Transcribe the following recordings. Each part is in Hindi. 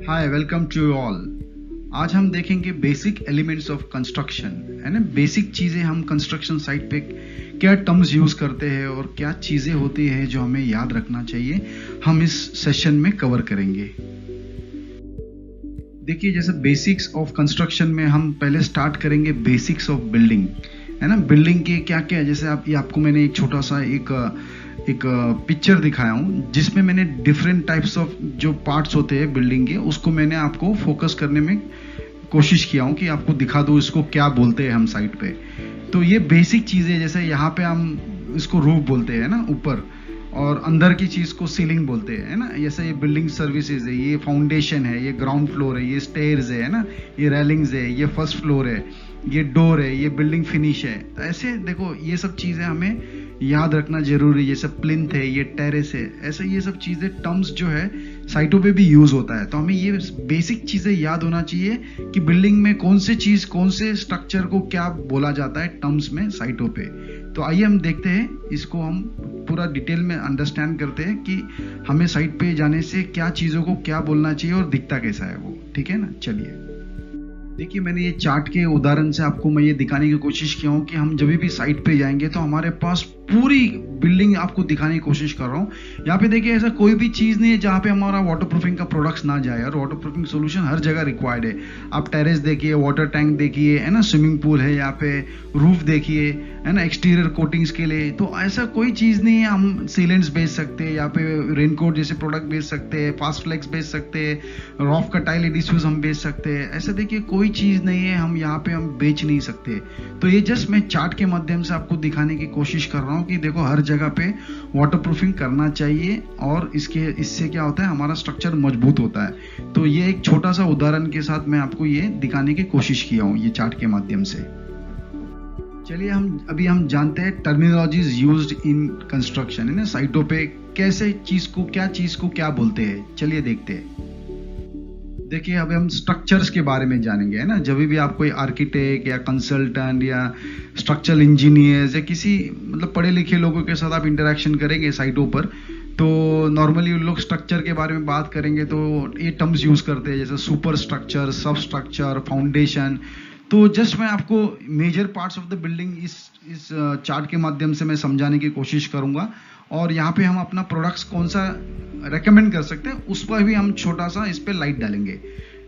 Hi welcome to all. आज हम देखेंगे बेसिक एलिमेंट्स ऑफ कंस्ट्रक्शन, है ना। बेसिक चीजें हम कंस्ट्रक्शन साइट पे क्या टर्म्स यूज करते हैं और क्या चीजें होती हैं जो हमें याद रखना चाहिए, हम इस सेशन में कवर करेंगे। देखिए, जैसे बेसिक्स ऑफ कंस्ट्रक्शन में हम पहले स्टार्ट करेंगे बेसिक्स ऑफ बिल्डिंग, है ना। बिल्डिंग के क्या क्या है, जैसे आपको मैंने एक छोटा सा एक पिक्चर दिखाया हूँ जिसमें मैंने डिफरेंट टाइप्स ऑफ जो पार्ट्स होते हैं बिल्डिंग के, उसको मैंने आपको फोकस करने में कोशिश किया हूँ कि आपको दिखा दूँ इसको क्या बोलते हैं हम साइट पे। तो ये बेसिक चीज़ें, जैसे यहाँ पे हम इसको रूफ बोलते हैं ना ऊपर, और अंदर की चीज़ को सीलिंग बोलते हैं, है ना। जैसे ये बिल्डिंग सर्विसेज है, ये फाउंडेशन है, ये ग्राउंड फ्लोर है, ये स्टेयर्स है ना, ये रेलिंग्स है, ये फर्स्ट फ्लोर है, ये डोर है, ये बिल्डिंग फिनिश है। तो ऐसे देखो, ये सब चीज़ें हमें याद रखना जरूरी है। जैसे प्लिंथ है, ये टेरेस है, ऐसे ये सब चीज़ें टर्म्स जो है साइटों पे भी यूज होता है। तो हमें ये बेसिक चीज़ें याद होना चाहिए कि बिल्डिंग में कौन से चीज़, कौन से स्ट्रक्चर को क्या बोला जाता है टर्म्स में साइटों पे। तो आइए हम देखते हैं, इसको हम पूरा डिटेल में अंडरस्टैंड करते हैं कि हमें साइट पे जाने से क्या चीज़ों को क्या बोलना चाहिए और दिखता कैसा है वो, ठीक है ना। चलिए देखिए, मैंने ये चार्ट के उदाहरण से आपको मैं ये दिखाने की कोशिश किया हूँ कि हम जब भी साइट पे जाएंगे तो हमारे पास पूरी बिल्डिंग आपको दिखाने की कोशिश कर रहा हूँ। यहाँ पे देखिए, ऐसा कोई भी चीज़ नहीं है जहाँ पे हमारा वाटर प्रूफिंग का प्रोडक्ट्स ना जाए, और वाटर प्रूफिंग सोल्यूशन हर जगह रिक्वायर्ड है। आप टेरेस देखिए, वाटर टैंक देखिए, है ना, स्विमिंग पूल है, यहाँ पे रूफ देखिए, है ना, एक्सटीरियर कोटिंग्स के लिए। तो ऐसा कोई चीज़ नहीं है। हम सीलेंट्स बेच सकते हैं, यहाँ पे रेनकोट जैसे प्रोडक्ट बेच सकते हैं, फास्ट फ्लेक्स बेच सकते हैं, रॉफ का टाइल एडिसिव्स हम बेच सकते हैं। ऐसा देखिए कोई चीज़ नहीं है हम यहाँ पे हम बेच नहीं सकते। तो ये जस्ट मैं चार्ट के माध्यम से आपको दिखाने की कोशिश कर रहा हूँ कि देखो, हर जगह पे वाटर प्रूफिंग करना चाहिए, और इससे क्या होता है, हमारा स्ट्रक्चर मजबूत होता है। तो ये एक छोटा सा उदाहरण के साथ मैं आपको ये दिखाने की कोशिश किया हूँ ये चार्ट के माध्यम से। चलिए हम जानते हैं टर्मिनोलॉजीज यूज्ड इन कंस्ट्रक्शन, है ना। साइटों पे कैसे चीज को क्या बोलते हैं, चलिए देखते हैं। देखिए, अब हम स्ट्रक्चर्स के बारे में जानेंगे, है ना। जब भी आप कोई आर्किटेक्ट या कंसल्टेंट या स्ट्रक्चरल इंजीनियर्स या किसी मतलब पढ़े लिखे लोगों के साथ आप इंटरेक्शन करेंगे साइटों पर, तो नॉर्मली उन लोग स्ट्रक्चर के बारे में बात करेंगे तो ये टर्म्स यूज करते हैं, जैसे super structure, sub structure, foundation. तो जस्ट मैं आपको major parts of the building इस चार्ट के माध्यम से मैं समझाने की कोशिश करूंगा, और यहाँ पे हम अपना प्रोडक्ट्स कौन सा रेकमेंड कर सकते हैं उस पर भी हम छोटा सा इस पे लाइट डालेंगे।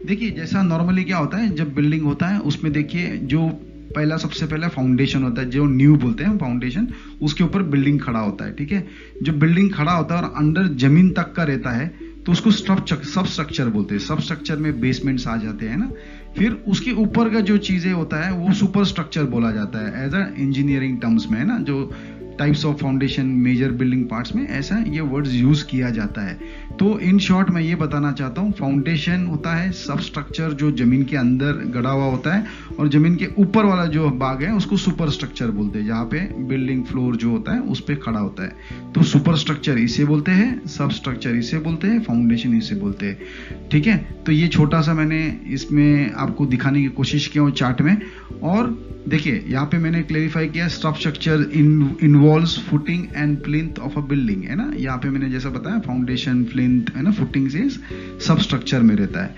देखिए, जैसा नॉर्मली क्या होता है, जब बिल्डिंग होता है उसमें देखिए जो सबसे पहला फाउंडेशन होता है, जो न्यू बोलते हैं फाउंडेशन, उसके ऊपर बिल्डिंग खड़ा होता है, ठीक है। जो बिल्डिंग खड़ा होता है और अंडर जमीन तक का रहता है तो उसको सब स्ट्रक्चर बोलते हैं। सब स्ट्रक्चर में बेसमेंट्स आ जाते हैं ना। फिर उसके ऊपर का जो चीजें होता है वो सुपर स्ट्रक्चर बोला जाता है एज अ इंजीनियरिंग टर्म्स में, है ना। जो types of foundation major building parts में ऐसा ये वर्ड्स यूज किया जाता है। तो इन शॉर्ट मैं ये बताना चाहता हूँ, फाउंडेशन होता है सब स्ट्रक्चर जो जमीन के अंदर गड़ा हुआ होता है, और जमीन के ऊपर वाला जो भाग है उसको सुपर स्ट्रक्चर बोलते हैं, जहाँ पे बिल्डिंग फ्लोर जो होता है उस पे खड़ा होता है। तो सुपर स्ट्रक्चर इसे बोलते हैं, सब स्ट्रक्चर इसे बोलते हैं, फाउंडेशन इसे बोलते हैं, ठीक है। तो ये छोटा सा मैंने इसमें आपको दिखाने की कोशिश किया हूँ चार्ट में। और देखिए, यहाँ पे मैंने क्लेरिफाई किया, सब structure involves footing and plinth of a building, है ना। यहाँ पे मैंने जैसा बताया फाउंडेशन, प्लिंथ, है ना, फुटिंग से सब स्ट्रक्चर में रहता है।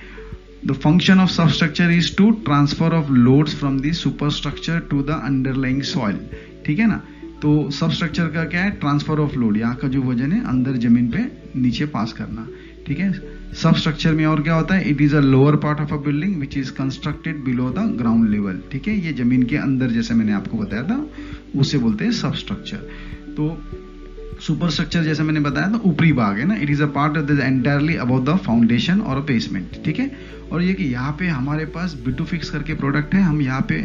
The function of sub structure is to transfer of loads from the super structure to the underlying soil, ठीक है ना। तो सब स्ट्रक्चर का क्या है, ट्रांसफर ऑफ लोड, यहाँ का जो वजन है अंदर जमीन पे नीचे पास करना, ठीक है। सब स्ट्रक्चर में और क्या होता है, it is a lower part of a building which is constructed below the ground level, ठीक है। ये जमीन के अंदर जैसे मैंने आपको बताया था उसे बोलते हैं सब स्ट्रक्चर। तो सुपर स्ट्रक्चर जैसे मैंने बताया था ऊपरी भाग है ना, it is a part that is entirely about the foundation और अ बेसमेंट, ठीक है। और ये कि यहाँ पे हमारे पास बिटूफिक्स करके प्रोडक्ट है, हम यहाँ पे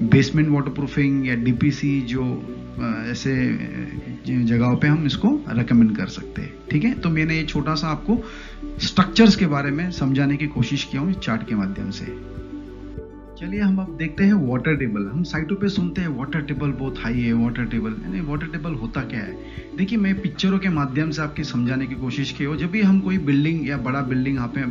बेसमेंट वाटर प्रूफिंग या डीपीसी जो ऐसे जगहों पे हम इसको रेकमेंड कर सकते हैं, ठीक है। तो मैंने ये छोटा सा आपको स्ट्रक्चर्स के बारे में समझाने की कोशिश किया हूँ इस चार्ट के माध्यम से। चलिए हम अब देखते हैं वाटर टेबल। हम साइटों पे सुनते हैं वाटर टेबल बहुत हाई है, वाटर टेबल, यानी वाटर टेबल होता क्या है। देखिए, मैं पिक्चरों के माध्यम से आपके समझाने की कोशिश की हो। जब भी हम कोई बिल्डिंग या बड़ा बिल्डिंग यहाँ पे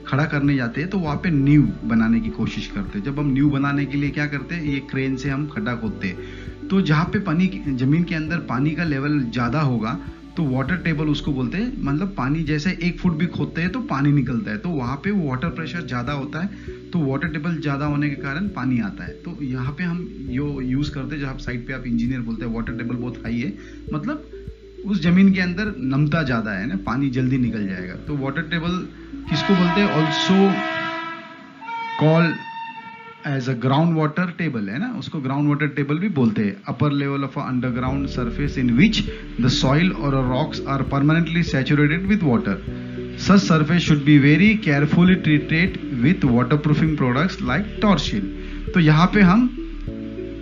खड़ा करने जाते हैं तो वहाँ पे नींव बनाने की कोशिश करते हैं। जब हम नींव बनाने के लिए क्या करते हैं, ये क्रेन से हम खड्डा खोदते हैं। तो जहाँ पे पानी, जमीन के अंदर पानी का लेवल ज़्यादा होगा तो वाटर टेबल उसको बोलते हैं, मतलब पानी जैसे 1 फुट भी खोदते हैं तो पानी निकलता है, तो वहाँ पे वाटर प्रेशर ज़्यादा होता है, तो वाटर टेबल ज़्यादा होने के कारण पानी आता है। तो यहाँ पे हम यो यूज़ करते हैं, जब आप साइड पे आप इंजीनियर बोलते हैं वाटर टेबल बहुत हाई है, मतलब उस जमीन के अंदर नमता ज़्यादा है ना, पानी जल्दी निकल जाएगा। तो वाटर टेबल किसको बोलते हैं, also call as a ground water table, है ना, उसको ग्राउंड वाटर टेबल भी बोलते हैं। Upper level of underground surface in which the soil और rocks are permanently saturated with water. Such surface should be very carefully treated with water proofing products like Torsil. तो यहाँ पे हम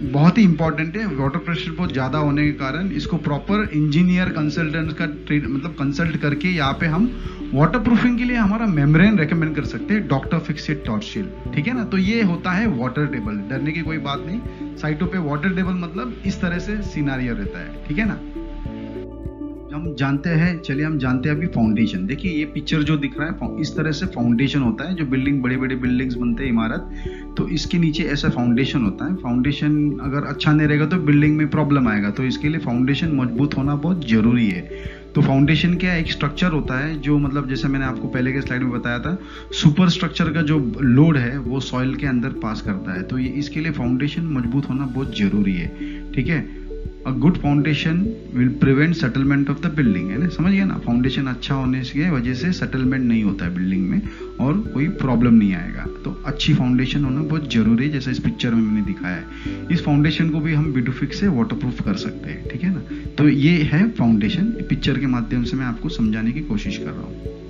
बहुत ही इंपॉर्टेंट है, वाटर प्रेशर बहुत ज़्यादा होने के कारण इसको प्रॉपर इंजीनियर कंसल्टेंट का मतलब कंसल्ट करके यहाँ पे हम वाटर प्रूफिंग के लिए हमारा मेम्ब्रेन रेकमेंड कर सकते हैं, डॉक्टर फिक्सेड टॉर्शिल, ठीक है ना। तो ये होता है वाटर टेबल, डरने की कोई बात नहीं। साइटों पे वाटर टेबल मतलब इस तरह से सिनारियो रहता है, ठीक है ना। हम जानते हैं, चलिए हम जानते हैं अभी फाउंडेशन। देखिए ये पिक्चर जो दिख रहा है, इस तरह से फाउंडेशन होता है। जो बिल्डिंग, बड़े बड़े बिल्डिंग्स बनते हैं, इमारत, तो इसके नीचे ऐसा फाउंडेशन होता है। फाउंडेशन अगर अच्छा नहीं रहेगा तो बिल्डिंग में प्रॉब्लम आएगा, तो इसके लिए फाउंडेशन मजबूत होना बहुत जरूरी है। तो फाउंडेशन क्या एक स्ट्रक्चर होता है जो, मतलब जैसे मैंने आपको पहले के स्लाइड में बताया था, सुपर स्ट्रक्चर का जो लोड है वो सॉइल के अंदर पास करता है। तो ये इसके लिए फाउंडेशन मजबूत होना बहुत जरूरी है, ठीक है। A good foundation will prevent settlement of the building, है ना, समझ गया ना। फाउंडेशन अच्छा होने की वजह से सेटलमेंट नहीं होता है बिल्डिंग में और कोई प्रॉब्लम नहीं आएगा। तो अच्छी फाउंडेशन होना बहुत जरूरी है, जैसे इस पिक्चर में मैंने दिखाया है। इस फाउंडेशन को भी हम बिडुफिक्स से वाटरप्रूफ कर सकते हैं, ठीक है ना। तो ये है फाउंडेशन, पिक्चर के माध्यम से मैं आपको समझाने की कोशिश कर रहा हूँ।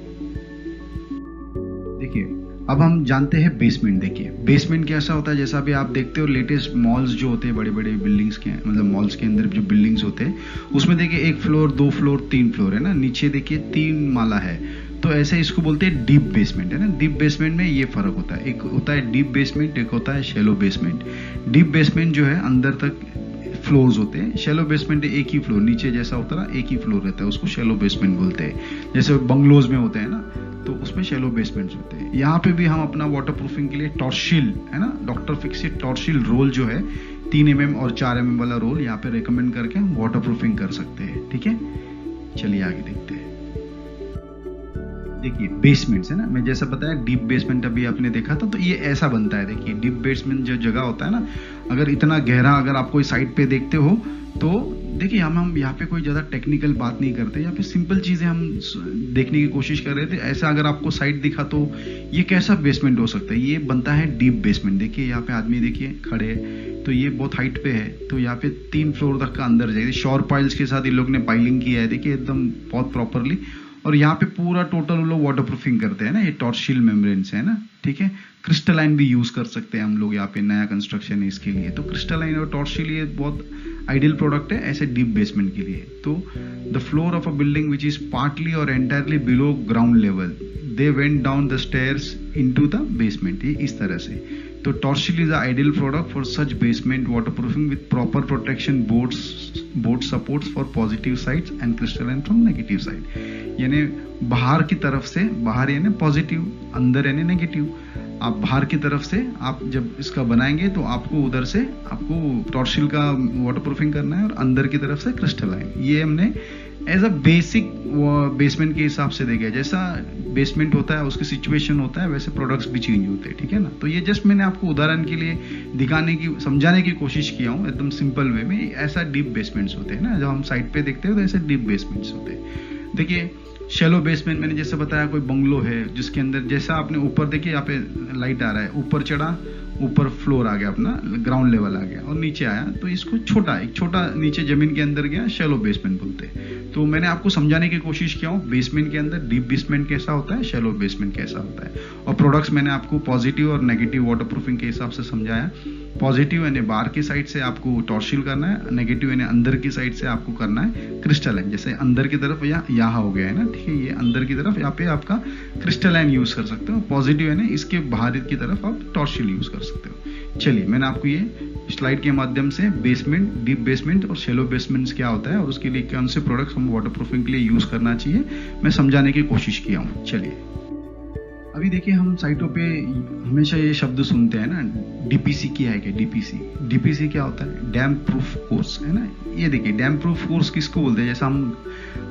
देखिए अब हम जानते हैं बेसमेंट। देखिए बेसमेंट कैसा होता है, जैसा अभी आप देखते हो लेटेस्ट मॉल्स जो होते हैं, बड़े बड़े बिल्डिंग्स के, मतलब मॉल्स के अंदर जो बिल्डिंग्स होते हैं, उसमें देखिए 1 फ्लोर 2 फ्लोर 3 फ्लोर है ना, नीचे देखिए 3 माला है। तो ऐसे इसको बोलते हैं डीप बेसमेंट, है ना। डीप बेसमेंट में ये फर्क होता है, एक होता है डीप बेसमेंट, एक होता है शैलो बेसमेंट। डीप बेसमेंट जो है अंदर तक फ्लोर्स होते हैं, शैलो बेसमेंट एक ही फ्लोर, नीचे जैसा उतरा एक ही फ्लोर रहता है, उसको शैलो बेसमेंट बोलते हैं। जैसे बंगलोज में होते हैं ना, तो उसमें शैलो बेसमेंट्स होते हैं। यहाँ पे भी हम अपना वाटर प्रूफिंग के लिए टॉर्शिल, है ना, डॉक्टर फिक्सेड टॉर्शिल रोल जो है 3 mm और 4 mm वाला रोल यहाँ पे रेकमेंड करके हम वाटर प्रूफिंग कर सकते हैं, ठीक है। चलिए आगे देखते हैं। देखिए बेसमेंट्स, है ना, मैं जैसा बताया डीप बेसमेंट अभी आपने देखा था, तो ये ऐसा बनता है। देखिए डीप बेसमेंट जो जगह होता है ना, अगर इतना गहरा अगर आप कोई साइड पे देखते हो तो देखिए हम यहाँ पे कोई ज़्यादा टेक्निकल बात नहीं करते, यहाँ पे सिंपल चीज़ें हम देखने की कोशिश कर रहे थे। ऐसा अगर आपको साइड दिखा तो ये कैसा बेसमेंट हो सकता है, ये बनता है डीप बेसमेंट। देखिए यहाँ पे आदमी देखिए खड़े हैं, तो ये बहुत हाइट पे है, तो यहाँ पे 3 फ्लोर तक का अंदर जाएगी। शॉर पाइल्स के साथ इन लोग ने पाइलिंग किया है, देखिए एकदम बहुत प्रॉपरली। और यहाँ पे पूरा टोटल लोग वाटर प्रूफिंग करते हैं ना, ये टॉर्शिल मेम्ब्रेन से, है ना, ठीक है। क्रिस्टलाइन भी यूज कर सकते हैं हम लोग, यहाँ पे नया कंस्ट्रक्शन है इसके लिए, तो क्रिस्टलाइन और टॉर्शिल ये बहुत आइडियल प्रोडक्ट है ऐसे डीप बेसमेंट के लिए। तो the floor of a building which is partly और entirely below ground level, they went down the stairs into the basement, ये इस तरह से। तो Torsil is ideal product for such basement water proofing with proper protection board supports for positive sides and crystalline from negative side. यानी बाहर की तरफ से, बाहर यानी पॉजिटिव, अंदर यानी नेगेटिव। आप बाहर की तरफ से आप जब इसका बनाएंगे तो आपको उधर से आपको टॉर्शिल का वाटर प्रूफिंग करना है और अंदर की तरफ से क्रिस्टलाइन। ये हमने एज अ बेसिक बेसमेंट के हिसाब से देखा है। जैसा बेसमेंट होता है उसकी सिचुएशन होता है, वैसे प्रोडक्ट्स भी चेंज होते हैं, ठीक है ना। तो ये जस्ट मैंने आपको उदाहरण के लिए दिखाने की, समझाने की कोशिश किया हूँ एकदम सिंपल वे में। ऐसा डीप बेसमेंट्स होते हैं ना, जब हम साइड पे देखते हैं तो ऐसे डीप बेसमेंट्स होते हैं। देखिए शैलो बेसमेंट मैंने जैसे बताया, कोई बंगलो है जिसके अंदर, जैसा आपने ऊपर देखिए यहाँ पे लाइट आ रहा है, ऊपर चढ़ा, ऊपर फ्लोर आ गया अपना, ग्राउंड लेवल आ गया, और नीचे आया तो इसको एक छोटा नीचे जमीन के अंदर गया, शैलो बेसमेंट बोलते हैं। तो मैंने आपको समझाने की कोशिश किया हूँ बेसमेंट के अंदर डीप बेसमेंट कैसा होता है, शैलो बेसमेंट कैसा होता है। और प्रोडक्ट्स मैंने आपको पॉजिटिव और नेगेटिव वाटर प्रूफिंग के हिसाब से समझाया। पॉजिटिव यानी बाहर की साइड से आपको टॉर्शिल करना है, नेगेटिव यानी अंदर की साइड से आपको करना है क्रिस्टलाइन। जैसे अंदर की तरफ यहाँ हो गया है ना, ठीक है, ये अंदर की तरफ यहाँ पे आपका क्रिस्टलाइन यूज कर सकते हो। पॉजिटिव यानी इसके बाहर की तरफ आप टॉर्शिल यूज कर सकते हो। चलिए मैंने आपको ये स्लाइड के माध्यम से बेसमेंट, डीप बेसमेंट और शैलो बेसमेंट्स क्या होता है और उसके लिए कौन से प्रोडक्ट्स हम वाटर प्रूफिंग के लिए यूज करना चाहिए, मैं समझाने की कोशिश किया हूँ। चलिए अभी देखिए हम साइटों पे हमेशा ये शब्द सुनते हैं ना, डीपीसी क्या है, क्या डीपीसी क्या होता है, डैम प्रूफ कोर्स, है ना। ये देखिए डैम प्रूफ कोर्स किसको बोलते हैं, जैसा हम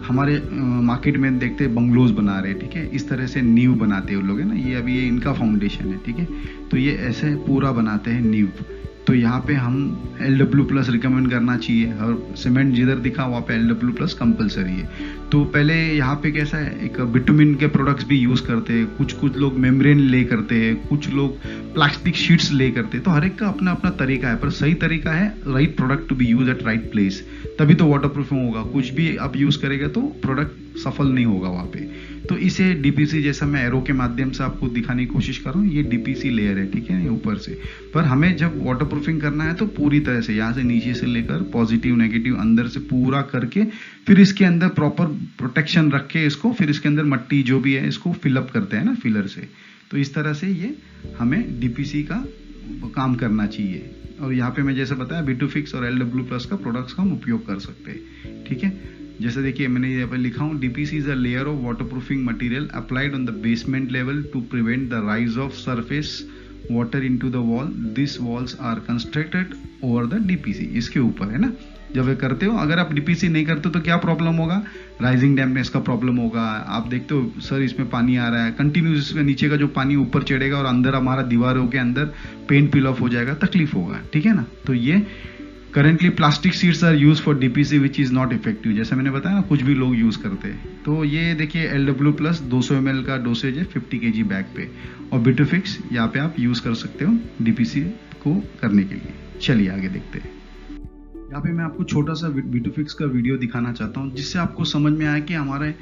हमारे मार्केट में देखते हैं बंगलोज बना रहे हैं, ठीक है, इस तरह से नींव बनाते हैं वो लोग, है ना, ये अभी ये इनका फाउंडेशन है, ठीक है, तो ये ऐसे पूरा बनाते हैं नींव। तो यहाँ पे हम LW+ रिकमेंड करना चाहिए, हर सीमेंट जिधर दिखा वहाँ पे LW+ कंपलसरी है। तो पहले यहाँ पे कैसा है, एक बिटुमिन के प्रोडक्ट्स भी यूज़ करते हैं, कुछ लोग मेम्ब्रेन ले करते हैं, कुछ लोग प्लास्टिक शीट्स ले करते हैं, तो हर एक का अपना अपना तरीका है, पर सही तरीका है right product to be use at right place, तभी तो वाटर प्रूफिंग होगा। कुछ भी आप यूज़ करेगा तो प्रोडक्ट सफल नहीं होगा वहाँ पे। तो इसे DPC जैसा मैं एरो के माध्यम से आपको दिखाने की कोशिश कर रहा हूँ, ये DPC लेयर है, ठीक है, ऊपर से। पर हमें जब वाटर प्रूफिंग करना है तो पूरी तरह से यहाँ से नीचे से लेकर पॉजिटिव नेगेटिव अंदर से पूरा करके फिर इसके अंदर प्रॉपर प्रोटेक्शन रख के इसको, फिर इसके अंदर मट्टी जो भी है इसको फिलअप करते हैं ना फिलर से। तो इस तरह से ये हमें DPC का काम करना चाहिए। और यहाँ पे मैं जैसे बताया Bitufix और LW+ का प्रोडक्ट्स का हम उपयोग कर सकते हैं, ठीक है। जैसे देखिए मैंने यहाँ पे लिखा हूँ, DPC is a layer of waterproofing material applied on the basement level to prevent the rise of surface water into the wall. This walls are constructed over the DPC, इसके ऊपर है ना। जब ये करते हो, अगर आप DPC नहीं करते तो क्या प्रॉब्लम होगा, राइजिंग डैम्पनेस का प्रॉब्लम होगा। आप देखते हो सर इसमें पानी आ रहा है कंटिन्यूस, इसमें नीचे का जो पानी ऊपर चढ़ेगा और अंदर हमारा दीवारों के अंदर पेंट पील ऑफ हो जाएगा, तकलीफ होगा, ठीक है ना। तो ये currently plastic sheets are use for DPC which is not effective, जैसे मैंने बताया ना, कुछ भी लोग यूज करते हैं। तो ये देखिए LW+ 200 ml का डोसेज है 50 kg बैग पे, और Bitufix यहाँ पे आप यूज कर सकते हो DPC को करने के लिए। चलिए आगे देखते हैं। यहाँ पे मैं आपको छोटा सा Bitufix का वीडियो दिखाना चाहता हूँ, जिससे आपको समझ में आए कि हमारे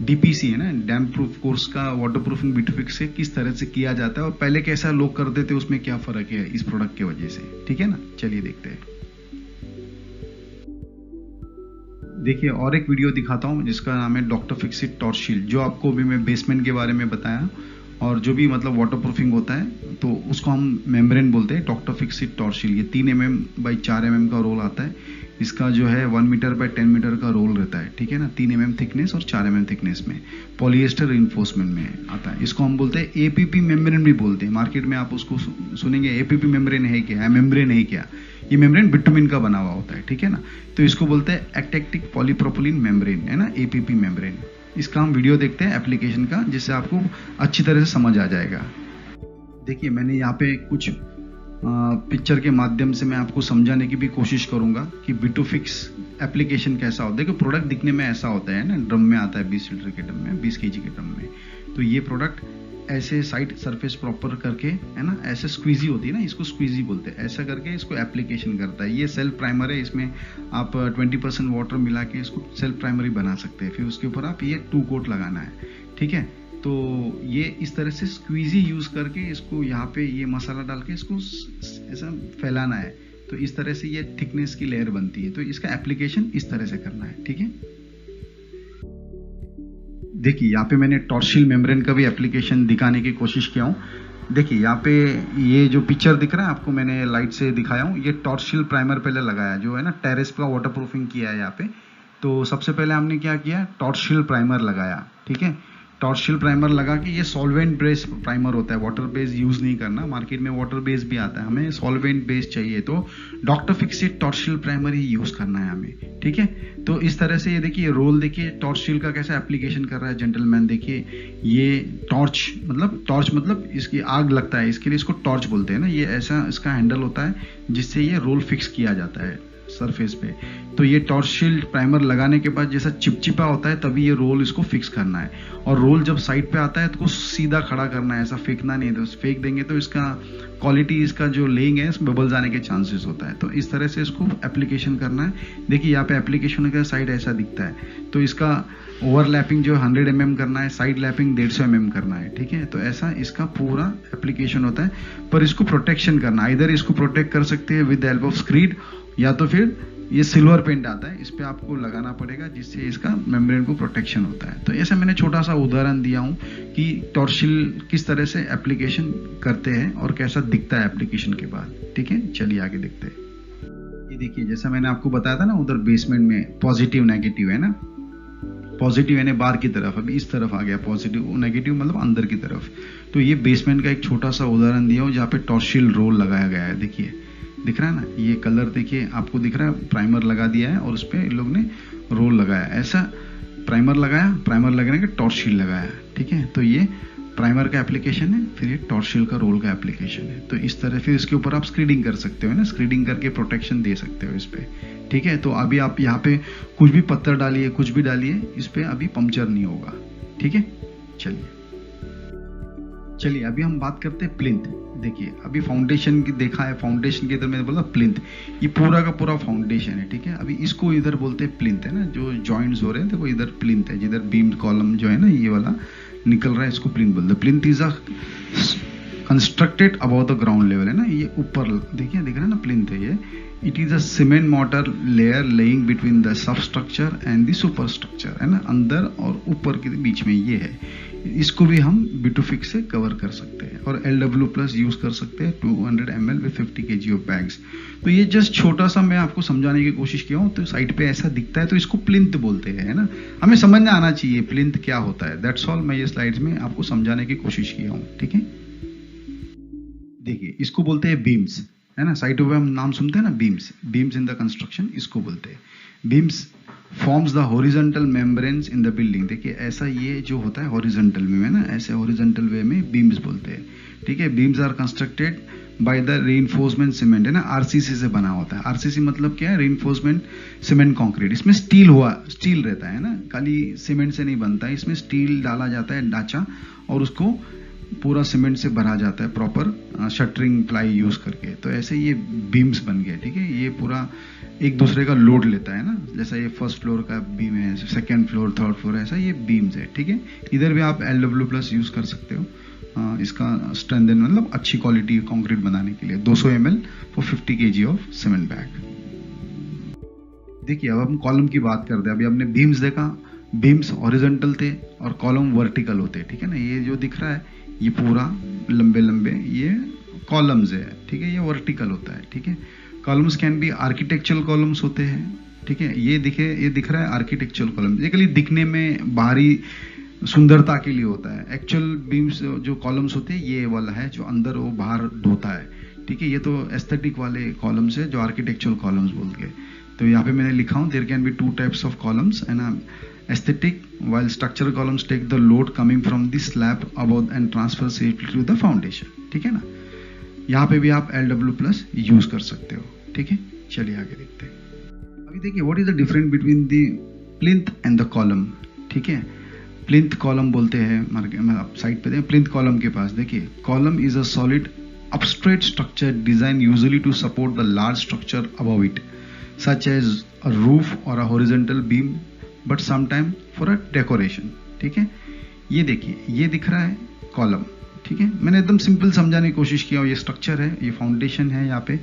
DPC है ना, डैम्प प्रूफ कोर्स का वाटर प्रूफिंग Bitufix से किस तरह से किया जाता है और पहले कैसा लोग करते थे, उसमें क्या फर्क है इस प्रोडक्ट की वजह से, ठीक है ना। चलिए देखते हैं। देखिए और एक वीडियो दिखाता हूँ जिसका नाम है डॉक्टर फिक्सिट टॉर्च शील्ड, जो आपको भी मैं बेसमेंट के बारे में बताया, और जो भी मतलब वाटर प्रूफिंग होता है तो उसको हम मेम्ब्रेन बोलते हैं, डॉक्टर फिक्सिट टॉर्च शील्ड। ये 3 mm बाई 4 mm का रोल आता है, इसका जो है 1 मीटर बाई 10 मीटर का रोल रहता है, ठीक है ना, 3 mm थिकनेस और 4 mm थिकनेस में, पॉलिएस्टर रिइंफोर्समेंट में आता है। इसको हम बोलते हैं APP मेम्ब्रेन भी बोलते हैं। मार्केट में आप उसको सुनेंगे APP मेम्ब्रेन है क्या, मेम्ब्रेन है क्या, ये मेम्ब्रेन बिटुमिन का बना हुआ होता है, ठीक है ना। तो इसको बोलते हैं एक्टेक्टिक पॉलीप्रोपिलीन मेम्ब्रेन, है ना, APP मेम्ब्रेन। इसका हम वीडियो देखते हैं एप्लीकेशन का, जिससे आपको अच्छी तरह से समझ आ जाएगा। देखिए मैंने यहाँ पे कुछ पिक्चर के माध्यम से मैं आपको समझाने की भी कोशिश करूंगा कि Bitufix एप्लीकेशन कैसा होता है। देखो प्रोडक्ट दिखने में ऐसा होता है ना, ड्रम में आता है 20 लीटर के ड्रम में, 20 kg के ड्रम में। तो ये प्रोडक्ट ऐसे साइड सरफेस प्रॉपर करके, है ना, ऐसे स्क्वीजी होती है ना, इसको स्क्वीजी बोलते हैं, ऐसा करके इसको एप्लीकेशन करता है। ये सेल्फ प्राइमर है, इसमें आप 20% वाटर मिला के इसको सेल्फ प्राइमरी बना सकते हैं। फिर उसके ऊपर आप ये 2 कोट लगाना है, ठीक है। तो ये इस तरह से स्क्वीजी यूज करके इसको यहाँ पे ये मसाला डाल के इसको ऐसा फैलाना है, तो इस तरह से ये थिकनेस की लेयर बनती है। तो इसका एप्लीकेशन इस तरह से करना है, ठीक है। देखिए यहाँ पे मैंने टॉर्शियल मेम्ब्रेन का भी एप्लीकेशन दिखाने की कोशिश किया हूँ। देखिए यहाँ पे ये जो पिक्चर दिख रहा है आपको, मैंने लाइट से दिखाया हूँ, ये टॉर्शियल प्राइमर पहले लगाया, जो है ना टेरेस का वाटर प्रूफिंग किया है यहाँ पे। तो सबसे पहले हमने क्या किया, टॉर्शियल प्राइमर लगाया, ठीक है। टॉर्शियल प्राइमर लगा के, ये सॉल्वेंट बेस्ड प्राइमर होता है, वाटर बेस्ड यूज नहीं करना। मार्केट में वाटर बेस्ड भी आता है, हमें सॉल्वेंट बेस्ड चाहिए, तो डॉक्टर फिक्सिट टॉर्शियल प्राइमर ही यूज करना है हमें, ठीक है। तो इस तरह से ये देखिए रोल, देखिए टॉर्शियल का कैसा एप्लीकेशन कर रहा है जेंटलमैन। देखिए ये टॉर्च मतलब इसकी आग लगता है, इसके लिए इसको टॉर्च बोलते हैं ना। ये ऐसा इसका हैंडल होता है जिससे ये रोल फिक्स किया जाता है सरफेस पे। तो ये टॉर्शियल प्राइमर लगाने के बाद जैसा चिपचिपा होता है, तभी ये रोल इसको फिक्स करना है। और रोल जब साइड पे आता है तो सीधा खड़ा करना है, ऐसा फेंकना नहीं है। तो फेंक देंगे तो इसका क्वालिटी, इसका जो लेइंग है इसमें बबल्स आने के चांसेस होता है। तो इस तरह से इसको एप्लीकेशन करना है। देखिए यहाँ पे एप्लीकेशन का साइड ऐसा दिखता है। तो इसका ओवरलैपिंग जो 100 mm करना है, साइड लैपिंग 150 mm करना है, ठीक है। तो ऐसा इसका पूरा एप्लीकेशन होता है। पर इसको प्रोटेक्शन करना, इधर इसको प्रोटेक्ट कर सकते हैं विद हेल्प ऑफ स्क्रीड, या तो फिर ये सिल्वर पेंट आता है, इस पे आपको लगाना पड़ेगा, जिससे इसका मेम्ब्रेन को प्रोटेक्शन होता है। तो ऐसा मैंने छोटा सा उदाहरण दिया हूँ कि टॉर्शियल किस तरह से एप्लीकेशन करते हैं और कैसा दिखता है एप्लीकेशन के बाद, ठीक है। चलिए आगे देखते हैं। ये देखिए जैसा मैंने आपको बताया था ना, उधर बेसमेंट में पॉजिटिव नेगेटिव है ना, पॉजिटिव यानी बाहर की तरफ, अभी इस तरफ आ गया पॉजिटिव, नेगेटिव मतलब अंदर की तरफ। तो ये बेसमेंट का एक छोटा सा उदाहरण दिया हूँ जहाँ पे टॉर्शियल रोल लगाया गया है। देखिए दिख रहा है ना, ये कलर देखिए आपको दिख रहा है, प्राइमर लगा दिया है और उस पर इन लोग ने रोल लगाया। ऐसा प्राइमर लगाया, प्राइमर लगाने के टॉर्च शील्ड लगाया, ठीक है। तो ये प्राइमर का एप्लीकेशन है, फिर ये टॉर्च शील्ड का रोल का एप्लीकेशन है। तो इस तरह फिर इसके ऊपर आप स्क्रीडिंग कर सकते हो ना, स्क्रीडिंग करके प्रोटेक्शन दे सकते हो इस पे, ठीक है। तो अभी आप यहाँ पे कुछ भी पत्थर डालिए, कुछ भी डालिए, इस पे अभी पंक्चर नहीं होगा, ठीक है। चलिए अभी हम बात करते हैं प्लिंथ। देखिए अभी फाउंडेशन की देखा है, फाउंडेशन के इधर मैंने बोला प्लिंथ, ये पूरा का पूरा फाउंडेशन है, ठीक है। अभी इसको इधर बोलते हैं प्लिंथ, है ना, जो जॉइंट्स हो रहे हैं देखो इधर प्लिंथ है, जिधर बीम कॉलम जो है ना ये वाला निकल रहा है, इसको प्लिंथ बोलते हैं। Plinth is a constructed about the ground level, है ना, ये ऊपर देखिए दिख रहा है ना प्लिंथ है ये। It is a cement mortar layer laying between the sub structure and the super structure, है ना, अंदर और ऊपर के बीच में ये है। इसको भी हम बिटूफिक्स से कवर कर सकते हैं और LW+ यूज कर सकते हैं 200 ml with 50 kg of bags. तो ये जस्ट छोटा सा मैं आपको समझाने की कोशिश किया हूँ। तो साइड पे ऐसा दिखता है तो इसको प्लिंथ बोलते हैं, है ना, हमें समझना आना चाहिए प्लिंथ क्या होता है। दैट्स ऑल, मैं ये स्लाइड्स में आपको समझाने की कोशिश किया हूँ, ठीक है। देखिए इसको बोलते हैं बीम्स, है ना, साइड पे हम नाम सुनते हैं ना beams, beams in the construction इसको बोलते हैं। Beams forms the horizontal membranes in the building. देखिए ऐसा ये जो होता है हॉरिजॉन्टल में, है ना, ऐसे हॉरिजॉन्टल वे में बीम्स बोलते हैं, ठीक है। Beams are constructed by the reinforcement cement, है ना, RCC से बना होता है। RCC मतलब क्या है, रीइंफोर्समेंट सीमेंट कंक्रीट। इसमें स्टील रहता है ना, खाली सीमेंट से नहीं बनता है, इसमें स्टील डाला जाता है ढांचा और उसको पूरा सीमेंट से भरा जाता है प्रॉपर शटरिंग प्लाई यूज करके। तो ऐसे ये बीम्स बन गए, ठीक है। ये पूरा एक दूसरे का लोड लेता है ना, जैसा ये फर्स्ट फ्लोर का बीम है, सेकंड फ्लोर, थर्ड फ्लोर, ऐसा ये बीम्स है, ठीक है। इधर भी आप LW+ यूज कर सकते हो इसका स्ट्रेंथन, मतलब अच्छी क्वालिटी कंक्रीट बनाने के लिए। 200 ml for 50 kg of cement bag. देखिए अब हम कॉलम की बात करते हैं। अभी हमने बीम्स देखा, बीम्स हॉरिजॉन्टल थे और कॉलम वर्टिकल होते, ठीक है ना। ये जो दिख रहा है ये पूरा लंबे लंबे ये कॉलम्स है, ठीक है, ये वर्टिकल होता है, ठीक है। Columns can be architectural columns होते हैं, ठीक है। ये दिख रहा है आर्किटेक्चरल कॉलम्स, ये खाली दिखने में बाहरी सुंदरता के लिए होता है। एक्चुअल बीम्स जो कॉलम्स होते हैं ये वाला है जो अंदर वो बाहर ढोता है, ठीक है। ये तो एस्थेटिक वाले कॉलम्स है जो आर्किटेक्चरल कॉलम्स बोलते हैं। तो यहाँ पे मैंने लिखा हूँ there can be 2 types of columns, है ना, aesthetic, while structural columns take the load coming from the slab above and transfer safely to the foundation, ठीक है ना। यहाँ पे भी आप LW+ यूज कर सकते हो, ठीक है। चलिए आगे देखते हैं। अभी देखिए what is the difference between the plinth and the column, ठीक है। प्लिंथ कॉलम बोलते हैं, आप साइड पे देखें प्लिंथ कॉलम के पास देखिए, column is a solid upstraight structure design usually to support the large structure above it such as a roof और a horizontal beam but sometime for a decoration, ठीक है। ये देखिए ये दिख रहा है कॉलम, ठीक है। मैंने एकदम सिंपल समझाने की कोशिश किया। ये स्ट्रक्चर है, ये फाउंडेशन है, यहाँ पे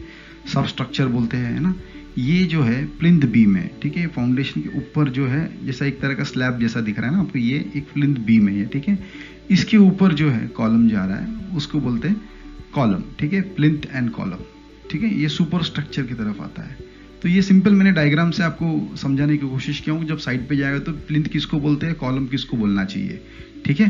सब स्ट्रक्चर बोलते हैं, है ना। ये जो है प्लिंथ बीम है, ठीक है। फाउंडेशन के ऊपर जो है जैसा एक तरह का स्लैब जैसा दिख रहा है ना आपको, ये एक प्लिंथ बीम है ये, ठीक है। इसके ऊपर जो है कॉलम जा रहा है उसको बोलते हैं कॉलम, ठीक है, प्लिंथ एंड कॉलम, ठीक है। ये सुपर स्ट्रक्चर की तरफ आता है। तो ये सिंपल मैंने डायग्राम से आपको समझाने की कोशिश किया हूँ। जब साइड पे जाएगा तो प्लिंथ किसको बोलते हैं, कॉलम किसको बोलना चाहिए, ठीक है।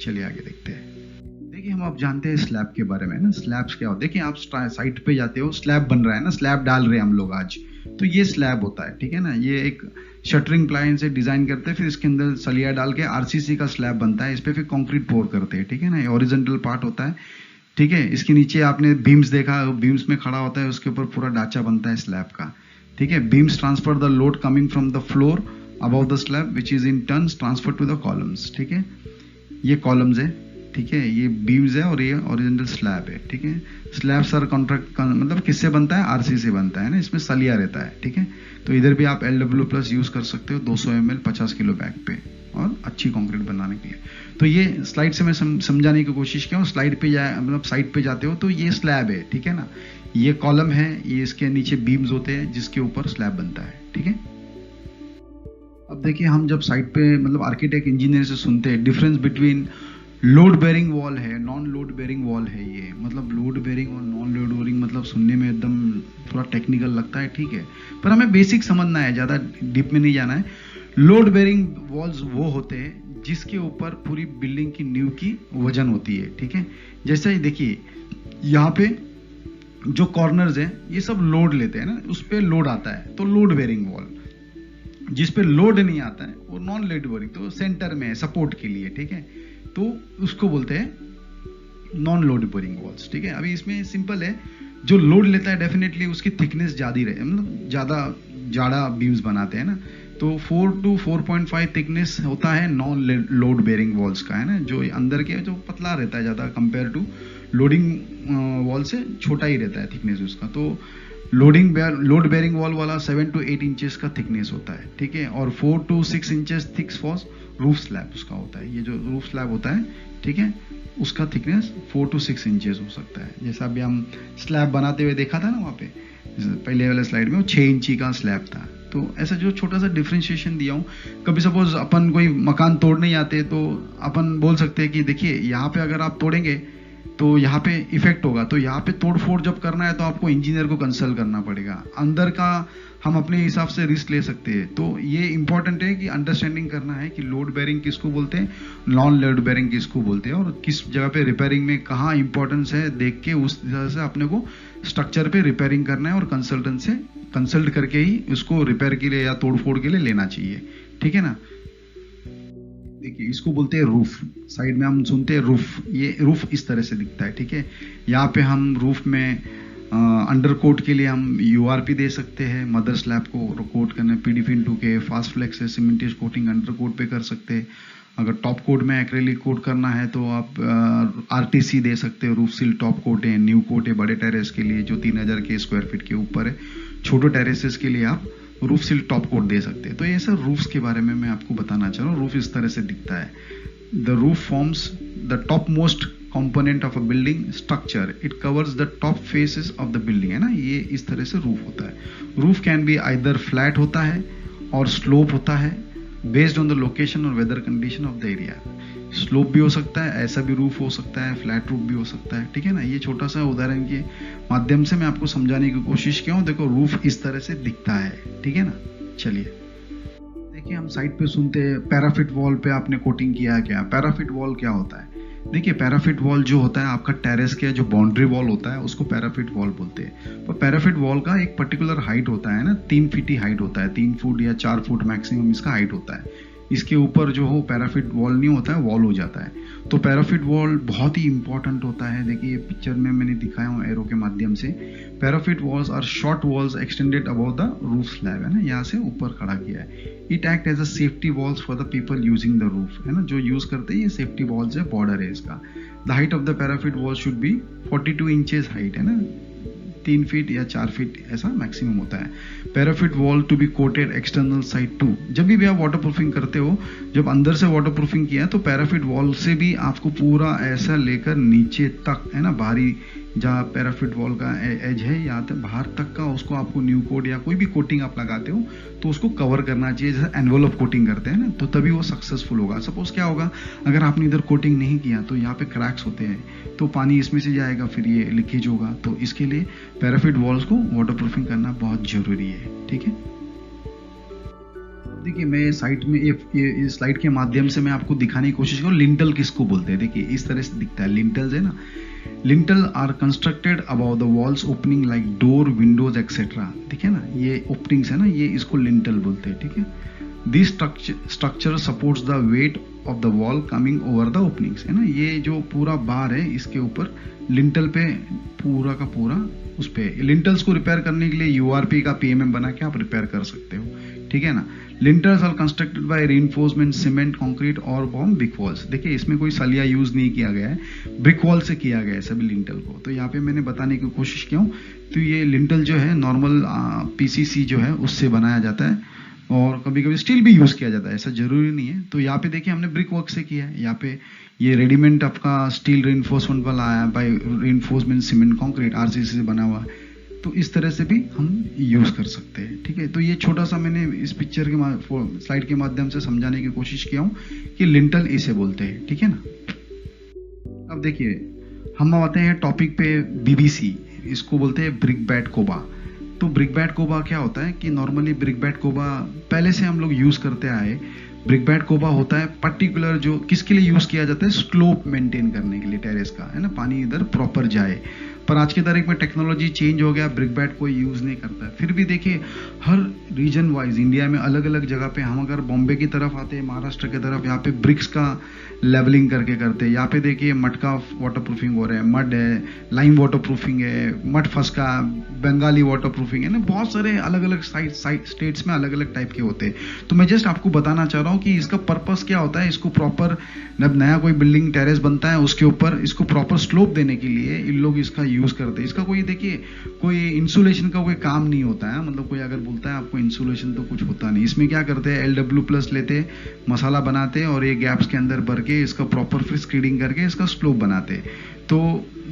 चलिए आगे देखते हैं। देखिए हम आप जानते हैं स्लैब के बारे में ना, स्लैब्स क्या होते हैं। देखिए आप साइड पे जाते हो, स्लैब बन रहा है ना, स्लैब डाल रहे हैं हम लोग आज, तो ये स्लैब होता है, ठीक है ना। ये एक शटरिंग प्लाइन से डिजाइन करते हैं, फिर इसके अंदर सलिया डाल के RCC का स्लैब बनता है, इस पे फिर कंक्रीट पोर करते हैं, ठीक है ना। ये हॉरिजॉन्टल पार्ट होता है, ठीक है। इसके नीचे आपने बीम्स देखा, बीम्स में खड़ा होता है, उसके ऊपर पूरा ढांचा बनता है स्लैब का, ठीक है। Beams transfer the load coming from the floor above the slab which is in turns transfer to the columns, ठीक है। ये कॉलम्स है, ठीक है, ये बीम्स है और ये ओरिजिनल स्लैब है, ठीक है। स्लैब सर कॉन्ट्रैक्ट मतलब किससे बनता है, RCC से बनता है ना, इसमें सलिया रहता है, ठीक है। तो इधर भी आप LW+ यूज कर सकते हो 200 ml 50 किलो बैग पे और अच्छी कंक्रीट बनाने के लिए। तो ये स्लाइड से मैं समझाने की कोशिश किया हूँ। स्लाइड पे जाए मतलब साइड पे जाते हो तो ये स्लैब है, ठीक है ना। ये कॉलम है, ये इसके नीचे बीम्स होते हैं जिसके ऊपर स्लैब बनता है, ठीक है। अब देखिए हम जब साइड पे मतलब आर्किटेक्ट इंजीनियर से सुनते हैं difference between load bearing wall है, नॉन लोड बेयरिंग वॉल है। ये मतलब लोड बेयरिंग और नॉन लोड बेयरिंग मतलब सुनने में एकदम थोड़ा टेक्निकल लगता है, ठीक है, पर हमें बेसिक समझना है, ज़्यादा डीप में नहीं जाना है। लोड बेयरिंग वॉल्स वो होते हैं जिसके ऊपर पूरी बिल्डिंग की नींव की वजन होती है, ठीक है। जैसे देखिए यहाँ पे जो कॉर्नर्स हैं ये सब लोड लेते हैं ना, उस पर लोड आता है, तो लोड बेयरिंग वॉल। जिस पे लोड नहीं आता है वो नॉन लोड बेयरिंग, तो सेंटर में है सपोर्ट के लिए, ठीक है, तो उसको बोलते हैं नॉन लोड बेयरिंग वॉल्स, ठीक है। अभी इसमें सिंपल है, जो लोड लेता है डेफिनेटली उसकी थिकनेस ज़्यादा रहे, मतलब ज़्यादा जाड़ा बीम्स बनाते हैं ना, तो 4 to 4.5 थिकनेस होता है नॉन लोड बेयरिंग वॉल्स का, है ना, जो अंदर के जो पतला रहता है ज़्यादा कंपेयर टू लोडिंग वॉल से छोटा ही रहता है थिकनेस उसका। तो लोड बेयरिंग वॉल वाला 7 to 8 इंचेस का थिकनेस होता है, ठीक है, और 4 to 6 inches thick for roof slab उसका होता है। ये जो रूफ स्लैब होता है, ठीक है, उसका थिकनेस 4 to 6 इंचेस हो सकता है। जैसा अभी हम स्लैब बनाते हुए देखा था ना वहाँ पे पहले वाले स्लाइड में, वो 6 इंची का स्लैब था। तो ऐसा जो छोटा सा डिफ्रेंशिएशन दिया हूँ, कभी सपोज अपन कोई मकान तोड़ने आते तो अपन बोल सकते हैं कि देखिए यहाँ पे अगर आप तोड़ेंगे तो यहाँ पे इफेक्ट होगा, तो यहाँ पे तोड़ फोड़ जब करना है तो आपको इंजीनियर को कंसल्ट करना पड़ेगा। अंदर का हम अपने हिसाब से रिस्क ले सकते हैं। तो ये इंपॉर्टेंट है कि अंडरस्टैंडिंग करना है कि लोड बेयरिंग किसको बोलते हैं, नॉन लोड बेयरिंग किसको बोलते हैं, और किस जगह पे रिपेयरिंग में कहाँ इंपॉर्टेंस है देख के उस तरह से अपने को स्ट्रक्चर पे रिपेयरिंग करना है और कंसल्टेंट से कंसल्ट करके ही उसको रिपेयर के लिए या तोड़ फोड़ के लिए लेना चाहिए, ठीक है ना। देखिए इसको बोलते हैं रूफ, साइड में हम सुनते हैं रूफ, ये रूफ इस तरह से दिखता है, ठीक है। यहाँ पे हम रूफ में अंडर कोट के लिए हम यूआरपी दे सकते हैं, मदर स्लैब को कोट करना, पीडीफिन 2 के फास्ट फ्लेक्स से सीमेंटेज कोटिंग अंडर कोट पे कर सकते हैं। अगर टॉप कोट में एक्रेलिक कोट करना है तो आप आरटीसी दे सकते हो, रूफ सील टॉप कोट है, न्यू कोट है बड़े टेरेस के लिए जो 3000 के स्क्वायर फीट के ऊपर है, छोटे टेरेसेस के लिए आप रूफ सील टॉप कोट दे सकते हैं। तो ये सर रूफ्स के बारे में मैं आपको बताना चाह रहा हूँ। रूफ इस तरह से दिखता है, the roof forms the top most component of a building structure, it covers the top faces of the building, है ना, ये इस तरह से रूफ होता है। Roof can be either flat होता है और स्लोप होता है बेस्ड ऑन द लोकेशन और weather condition of the area. Slope भी हो सकता है, ऐसा भी रूफ हो सकता है, फ्लैट रूफ भी हो सकता है, ठीक है ना। ये छोटा सा उदाहरण के माध्यम से मैं आपको समझाने की कोशिश किया हूँ। देखो रूफ इस तरह से दिखता है, ठीक है ना। चलिए देखिए, हम साइड पे सुनते हैं पैराफिट वॉल पे आपने कोटिंग किया क्या। पैराफिट वॉल क्या होता है? देखिए पैराफिट वॉल जो होता है आपका टेरेस के जो बाउंड्री वॉल होता है उसको पैराफिट वॉल बोलते हैं। तो पैराफिट वॉल का एक पर्टिकुलर हाइट होता है ना, 3 फीट ही हाइट होता है, 3 फुट या 4 फुट मैक्सिमम इसका हाइट होता है। इसके ऊपर जो हो पैराफिट वॉल नहीं होता है, वॉल हो जाता है। तो पैराफिट वॉल बहुत ही इंपॉर्टेंट होता है। देखिए ये पिक्चर में मैंने दिखाया हूँ एरो के माध्यम से। Parapet walls are short walls extended above the roof slab, है ना, यहाँ से ऊपर खड़ा किया है। It act as a safety walls for the people using the roof, है ना, जो यूज करते हैं ये सेफ्टी वॉल्स है, बॉर्डर है इसका। The height of the parapet wall should be 42 inches height, है ना, 3 फीट या 4 फीट ऐसा मैक्सिमम होता है। Parapet wall to be coated external side too. जब भी आप वाटर प्रूफिंग करते हो, जब अंदर से वाटर प्रूफिंग किया तो पैराफिट वॉल से भी आपको पूरा ऐसा लेकर नीचे तक, है ना, बाहरी जहाँ पैराफिट वॉल का एज है यहाँ तक बाहर तक का, उसको आपको न्यू कोट या कोई भी कोटिंग आप लगाते हो तो उसको कवर करना चाहिए। जैसे एनवेलप कोटिंग करते हैं ना, तो तभी वो सक्सेसफुल होगा। सपोज क्या होगा, अगर आपने इधर कोटिंग नहीं किया तो यहाँ पे क्रैक्स होते हैं, तो पानी इसमें से जाएगा, फिर ये लीकेज होगा। तो इसके लिए पैराफिट वॉल्स को वाटर प्रूफिंग करना बहुत जरूरी है, ठीक है। देखिए मैं साइड में ये स्लाइड के माध्यम से मैं आपको दिखाने की कोशिश करूँ लिंटल किसको बोलते हैं। देखिए इस तरह से दिखता है, लिंटल्स है ना। Lintel are constructed about the walls opening like door, windows etcetera, ठीक है ना, ये ओपनिंग्स है ना, ये इसको लिंटल बोलते हैं, ठीक है। This structure supports the weight of the wall coming over the openings, है ना। ये जो पूरा बार है इसके ऊपर लिंटल पे पूरा का पूरा उस पे। लिंटल्स को रिपेयर करने के लिए यूआरपी का पीएमएम बना के आप रिपेयर कर सकते हो, ठीक है ना। Lintels are constructed by reinforcement cement, concrete और बॉम्ब ब्रिक वॉल्स। देखिए इसमें कोई सलिया यूज नहीं किया गया है, ब्रिक वॉल से किया गया है सभी लिंटल को। तो यहाँ पे मैंने बताने की कोशिश किया हूँ। तो ये लिंटल जो है नॉर्मल पीसीसी जो है उससे बनाया जाता है, और कभी कभी स्टील भी यूज किया जाता है, ऐसा जरूरी नहीं है। तो यहाँ पे देखिए हमने ब्रिक वर्क से किया है। यहाँ पे ये रेडीमेड आपका स्टील रीइंफोर्समेंट वाला आया by reinforcement cement concrete RCC से बना हुआ है। तो इस तरह से भी हम यूज कर सकते हैं, ठीक है। तो ये छोटा सा मैंने इस पिक्चर के स्लाइड के माध्यम से समझाने की कोशिश किया हूँ कि लिंटल इसे बोलते हैं, ठीक है ना। अब देखिए हम आते हैं टॉपिक पे बीबीसी, इसको बोलते हैं ब्रिक बैट कोबा। तो ब्रिक बैट कोबा क्या होता है कि नॉर्मली ब्रिक बैट कोबा पहले से हम लोग यूज करते आए। ब्रिक बैट कोबा होता है पर्टिकुलर जो किसके लिए यूज किया जाता है, स्लोप मेंटेन करने के लिए टेरेस का, है ना, पानी इधर प्रॉपर जाए। पर आज की तारीख में टेक्नोलॉजी चेंज हो गया, ब्रिक बैट कोई यूज़ नहीं करता है। फिर भी देखिए हर रीजन वाइज इंडिया में अलग अलग जगह पे, हम अगर बॉम्बे की तरफ आते हैं, महाराष्ट्र की तरफ, यहाँ पे ब्रिक्स का लेवलिंग करके करते हैं। यहाँ पे देखिए मड का वाटर प्रूफिंग हो रहा है, मड है, लाइम वाटर प्रूफिंग है, मड फस्का, बंगाली वाटर प्रूफिंग है ना, बहुत सारे अलग अलग स्टेट्स में अलग अलग टाइप के होते हैं। तो मैं जस्ट आपको बताना चाह रहा हूँ कि इसका पर्पस क्या होता है। इसको प्रॉपर जब नया कोई बिल्डिंग टेरेस बनता है उसके ऊपर इसको प्रॉपर स्लोप देने के लिए इन लोग इसका यूज करते हैं। इसका कोई देखिए कोई इंसुलेशन का कोई काम नहीं होता है, मतलब कोई अगर बोलता है आपको इंसुलेशन तो कुछ होता नहीं। इसमें क्या करते हैं, LW+ लेते, मसाला बनाते और ये गैप्स के अंदर भर के इसका प्रॉपर फिर स्क्रीडिंग करके इसका स्लोप बनाते। तो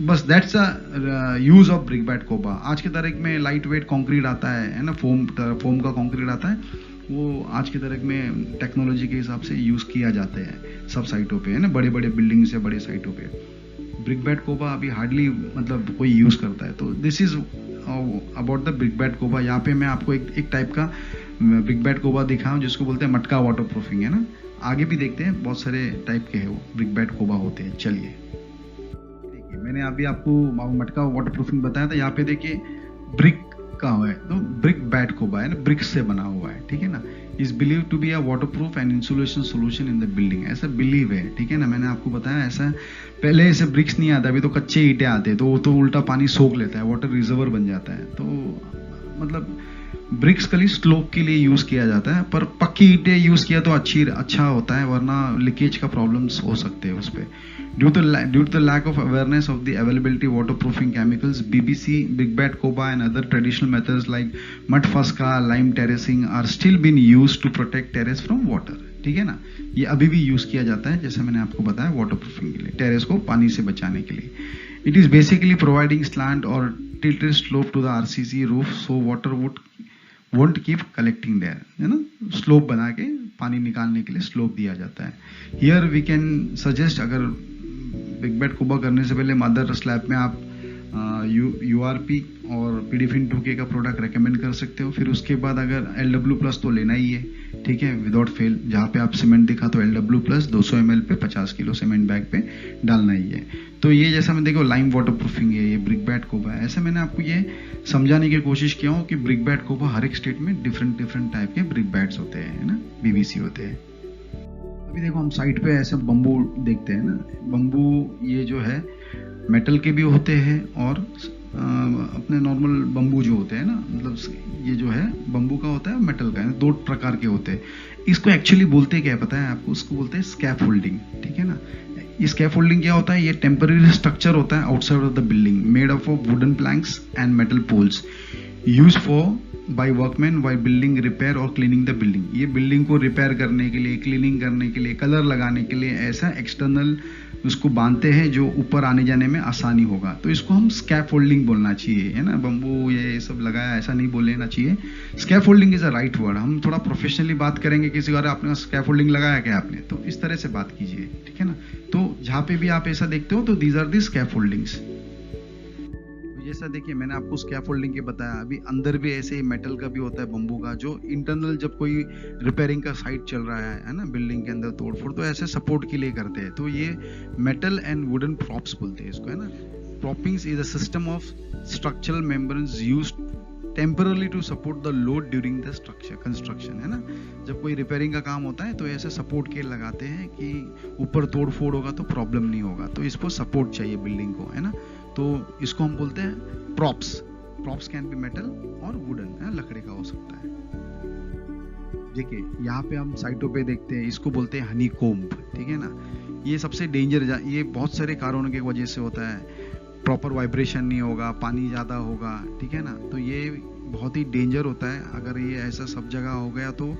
बस that's a use of brick bat coba. आज की तारीख में लाइट वेट कॉन्क्रीट आता है ना, फोम का कॉन्क्रीट आता है, वो आज की तारीख में टेक्नोलॉजी के हिसाब से यूज किया जाता है सब साइटों पे, है ना, बड़े बड़े बिल्डिंग्स या बड़े साइटों पे। ब्रिक बैट कोबा अभी हार्डली मतलब कोई यूज करता है। तो this is about the brick bat coba. यहाँ पे मैं आपको एक टाइप का ब्रिक बैट कोबा दिखाऊं जिसको बोलते हैं मटका वाटर प्रूफिंग, है ना। आगे भी देखते हैं, बहुत सारे टाइप के हैं वो ब्रिक बैट कोबा होते हैं। चलिए देखिए, मैंने अभी आपको मटका वाटर प्रूफिंग बताया था। यहाँ पे देखिए ब्रिक का है, तो ब्रिक बैट कोबा है ना, ब्रिक्स से बना हुआ है, ठीक है ना। Is believe to be a waterproof and insulation solution in the building, ऐसा बिलीव है, ठीक है ना। मैंने आपको बताया ऐसा पहले ऐसे ब्रिक्स नहीं आता, अभी तो कच्चे ईंटें आते, तो वो तो उल्टा पानी सोख लेता है, वाटर रिजर्वर बन जाता है। तो मतलब ब्रिक्स खाली स्लोप के लिए यूज किया जाता है, पर पक्की ईंटें यूज किया तो अच्छा होता है, वरना लीकेज का प्रॉब्लम्स हो सकते हैं उस पर। Due to the lack of awareness of the availability of waterproofing chemicals, BBC, brick bat koba and other traditional methods like mud fuska, lime terracing are still being used to protect terrace from water. ठीक है ना, ये अभी भी यूज किया जाता है, जैसे मैंने आपको बताया वाटरप्रूफिंग के लिए, टेरेस को पानी से बचाने के लिए। It is basically providing slant or tilted slope to the RCC roof so water won't keep collecting there, है ना। स्लोप बना के पानी निकालने के लिए स्लोप दिया जाता है। Here we can suggest, अगर ब्रिक बैट कोबा करने से पहले मदर स्लैब में आप URP और PDFIN 2K का प्रोडक्ट रेकमेंड कर सकते हो। फिर उसके बाद अगर LW+ तो लेना ही है, ठीक है, विदाउट फेल। जहाँ पे आप सीमेंट दिखा तो LW+ 200 ml पे 50 किलो सीमेंट बैग पे डालना ही है। तो ये जैसा मैं देखो लाइम वाटर प्रूफिंग है, ये ब्रिक बैट कोबा है। ऐसे मैंने आपको ये समझाने की कोशिश किया हूँ कि ब्रिक बैट कोबा हर एक स्टेट में डिफरेंट टाइप के ब्रिक बैट्स होते हैं, है ना, BBC होते हैं। अभी देखो हम साइड पे ऐसे बम्बू देखते हैं ना, बम्बू ये जो है मेटल के भी होते हैं और अपने नॉर्मल बम्बू जो होते हैं ना, मतलब ये जो है बम्बू का होता है, मेटल का है, दो प्रकार के होते हैं। इसको एक्चुअली बोलते क्या है पता है आपको, उसको बोलते हैं स्कैफोल्डिंग, ठीक है ना। ये स्कैफोल्डिंग क्या होता है, ये टेम्पररी स्ट्रक्चर होता है outside of the building, made of wooden planks and metal poles, use for by workman by building repair और क्लीनिंग द बिल्डिंग। ये बिल्डिंग को रिपेयर करने के लिए, क्लीनिंग करने के लिए, कलर लगाने के लिए ऐसा एक्सटर्नल उसको बांधते हैं जो ऊपर आने जाने में आसानी होगा। तो इसको हम स्कैफोल्डिंग बोलना चाहिए, है ना। बम्बू ये सब लगाया ऐसा नहीं बोलना चाहिए। Scaffolding is a right word. हम थोड़ा प्रोफेशनली बात करेंगे, किसी बार आपने स्कैफोल्डिंग लगाया क्या आपने, तो इस तरह से बात कीजिए, ठीक है ना। तो जहाँ पे भी आप ऐसा देखते हो तो दीज आर दी स्कैफोल्डिंग्स। जैसा देखिए मैंने आपको स्कैफोल्डिंग के बताया, अभी अंदर भी ऐसे ही मेटल का भी होता है, बम्बू का, जो इंटरनल जब कोई रिपेयरिंग का साइट चल रहा है ना, बिल्डिंग के अंदर तोड़फोड़, तो ऐसे सपोर्ट के लिए करते हैं। तो ये मेटल एंड वुडन प्रॉप्स बोलते हैं इसको, है ना। Proppings is a system of structural members used temporarily to support the load during the structure construction, है ना। जब कोई रिपेयरिंग का काम होता है तो ऐसे सपोर्ट के लगाते हैं कि ऊपर तोड़ फोड़ होगा तो प्रॉब्लम नहीं होगा, तो इसको सपोर्ट चाहिए बिल्डिंग को, है ना। तो इसको हम बोलते हैं props. Props can be metal और वुडन, है, लकड़ी का हो सकता है। देखिए यहाँ पे हम साइटों पे देखते हैं, इसको बोलते हैं हनी कोम्ब, ठीक है ना। ये सबसे डेंजर, ये बहुत सारे कारणों की वजह से होता है। प्रॉपर वाइब्रेशन नहीं होगा, पानी ज़्यादा होगा, ठीक है ना। तो ये बहुत ही डेंजर होता है। अगर ये ऐसा सब जगह हो गया तो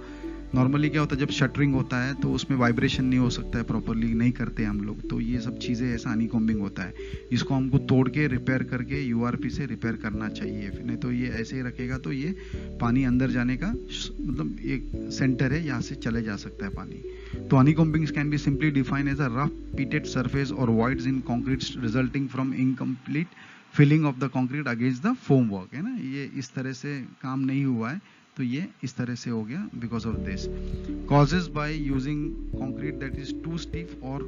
नॉर्मली क्या होता है, जब शटरिंग होता है तो उसमें वाइब्रेशन नहीं हो सकता है, प्रॉपरली नहीं करते हम लोग, तो ये सब चीज़ें ऐसा हनीकॉम्बिंग होता है। इसको हमको तोड़ के रिपेयर करके URP से रिपेयर करना चाहिए, फिर नहीं तो ये ऐसे ही रखेगा तो ये पानी अंदर जाने का मतलब एक सेंटर है, यहाँ से चले जा सकता है पानी। तो honeycombings can be simply defined as a rough pitted surface और voids in concrete resulting from incomplete filling of the concrete against the foam work, है ना। ये इस तरह से काम नहीं हुआ है तो ये इस तरह से हो गया because of this. Causes by using concrete that is too stiff और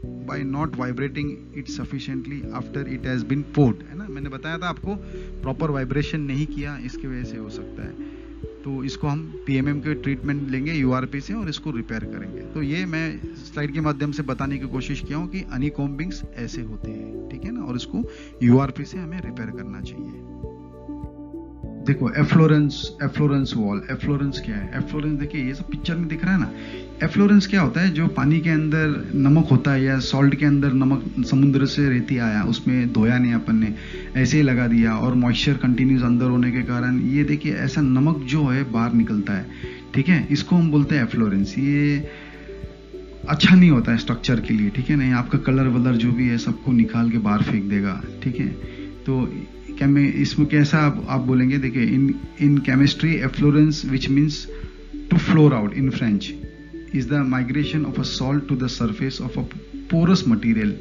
by not vibrating it sufficiently after it has been poured, है ना, मैंने बताया था आपको प्रॉपर वाइब्रेशन नहीं किया, इसकी वजह से हो सकता है। तो इसको हम पीएमएम के ट्रीटमेंट लेंगे यूआरपी से और इसको रिपेयर करेंगे। तो ये मैं स्लाइड के माध्यम से बताने की कोशिश किया हूँ कि हनीकॉम्बिंग्स ऐसे होते हैं, ठीक है ना, और इसको यूआरपी से हमें रिपेयर करना चाहिए। देखो एफ्लोरेंस वॉल, एफ्लोरेंस क्या है? एफ्लोरेंस देखिए ये सब पिक्चर में दिख रहा है ना। एफ्लोरेंस क्या होता है? जो पानी के अंदर नमक होता है या सॉल्ट के अंदर नमक समुद्र से रेती आया, उसमें धोया नहीं अपन ने, ऐसे ही लगा दिया और मॉइस्चर कंटिन्यूस अंदर होने के कारण ये देखिए ऐसा नमक जो है बाहर निकलता है, ठीक है, इसको हम बोलते हैं एफ्लोरेंस। ये अच्छा नहीं होता है स्ट्रक्चर के लिए, ठीक है ना, आपका कलर वलर जो भी है सबको निकाल के बाहर फेंक देगा, ठीक है। तो क्या मैं इसमें कैसा आप बोलेंगे, देखिए in chemistry efflorescence which means to flower out in French is the migration of a salt to the surface of a porous material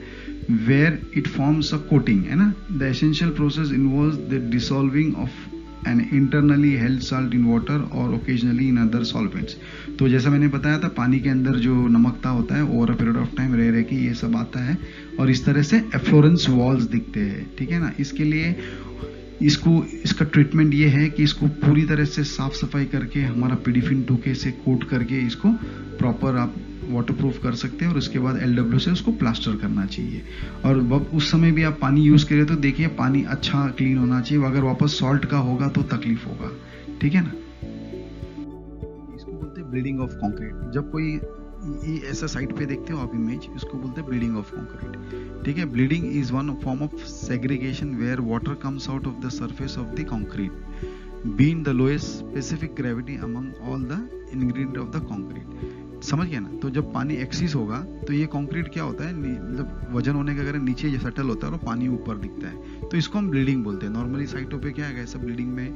where it forms a coating, है ना। The essential process involves the dissolving of an internally held salt in water or occasionally in other solvents। तो जैसा मैंने बताया था पानी के अंदर जो नमकता होता है over a period of time रह रह के ये सब आता है और इस तरह से एफ्लोरेंस वॉल्स दिखते हैं, ठीक है ना। इसके लिए इसका ट्रीटमेंट ये है कि इसको पूरी तरह से साफ सफाई करके हमारा पीडीफिन 2K से कोट करके इसको प्रॉपर आप वाटरप्रूफ कर सकते हैं और उसके बाद LW से उसको प्लास्टर करना चाहिए। और उस समय भी आप पानी यूज करें तो देखिए पानी अच्छा क्लीन होना चाहिए, अगर वापस सॉल्ट का होगा तो तकलीफ होगा, ठीक है ना। इसको बोलते हैं ब्लीडिंग ऑफ कॉन्क्रीट। जब कोई ये ऐसा साइड पे देखते हो आप इमेज, इसको बोलते हैं ब्लीडिंग ऑफ कॉन्क्रीट, ठीक है। Bleeding is one form of segregation where water comes out of the surface of the concrete being the lowest specific gravity among all the ingredient of the concrete. समझ गया ना। तो जब पानी एक्सिस होगा तो ये कॉन्क्रीट क्या होता है, मतलब वजन होने के कारण नीचे सेटल होता है और पानी ऊपर दिखता है, तो इसको हम ब्लीडिंग बोलते हैं। नॉर्मली साइटों पे क्या है, ऐसा ब्लीडिंग में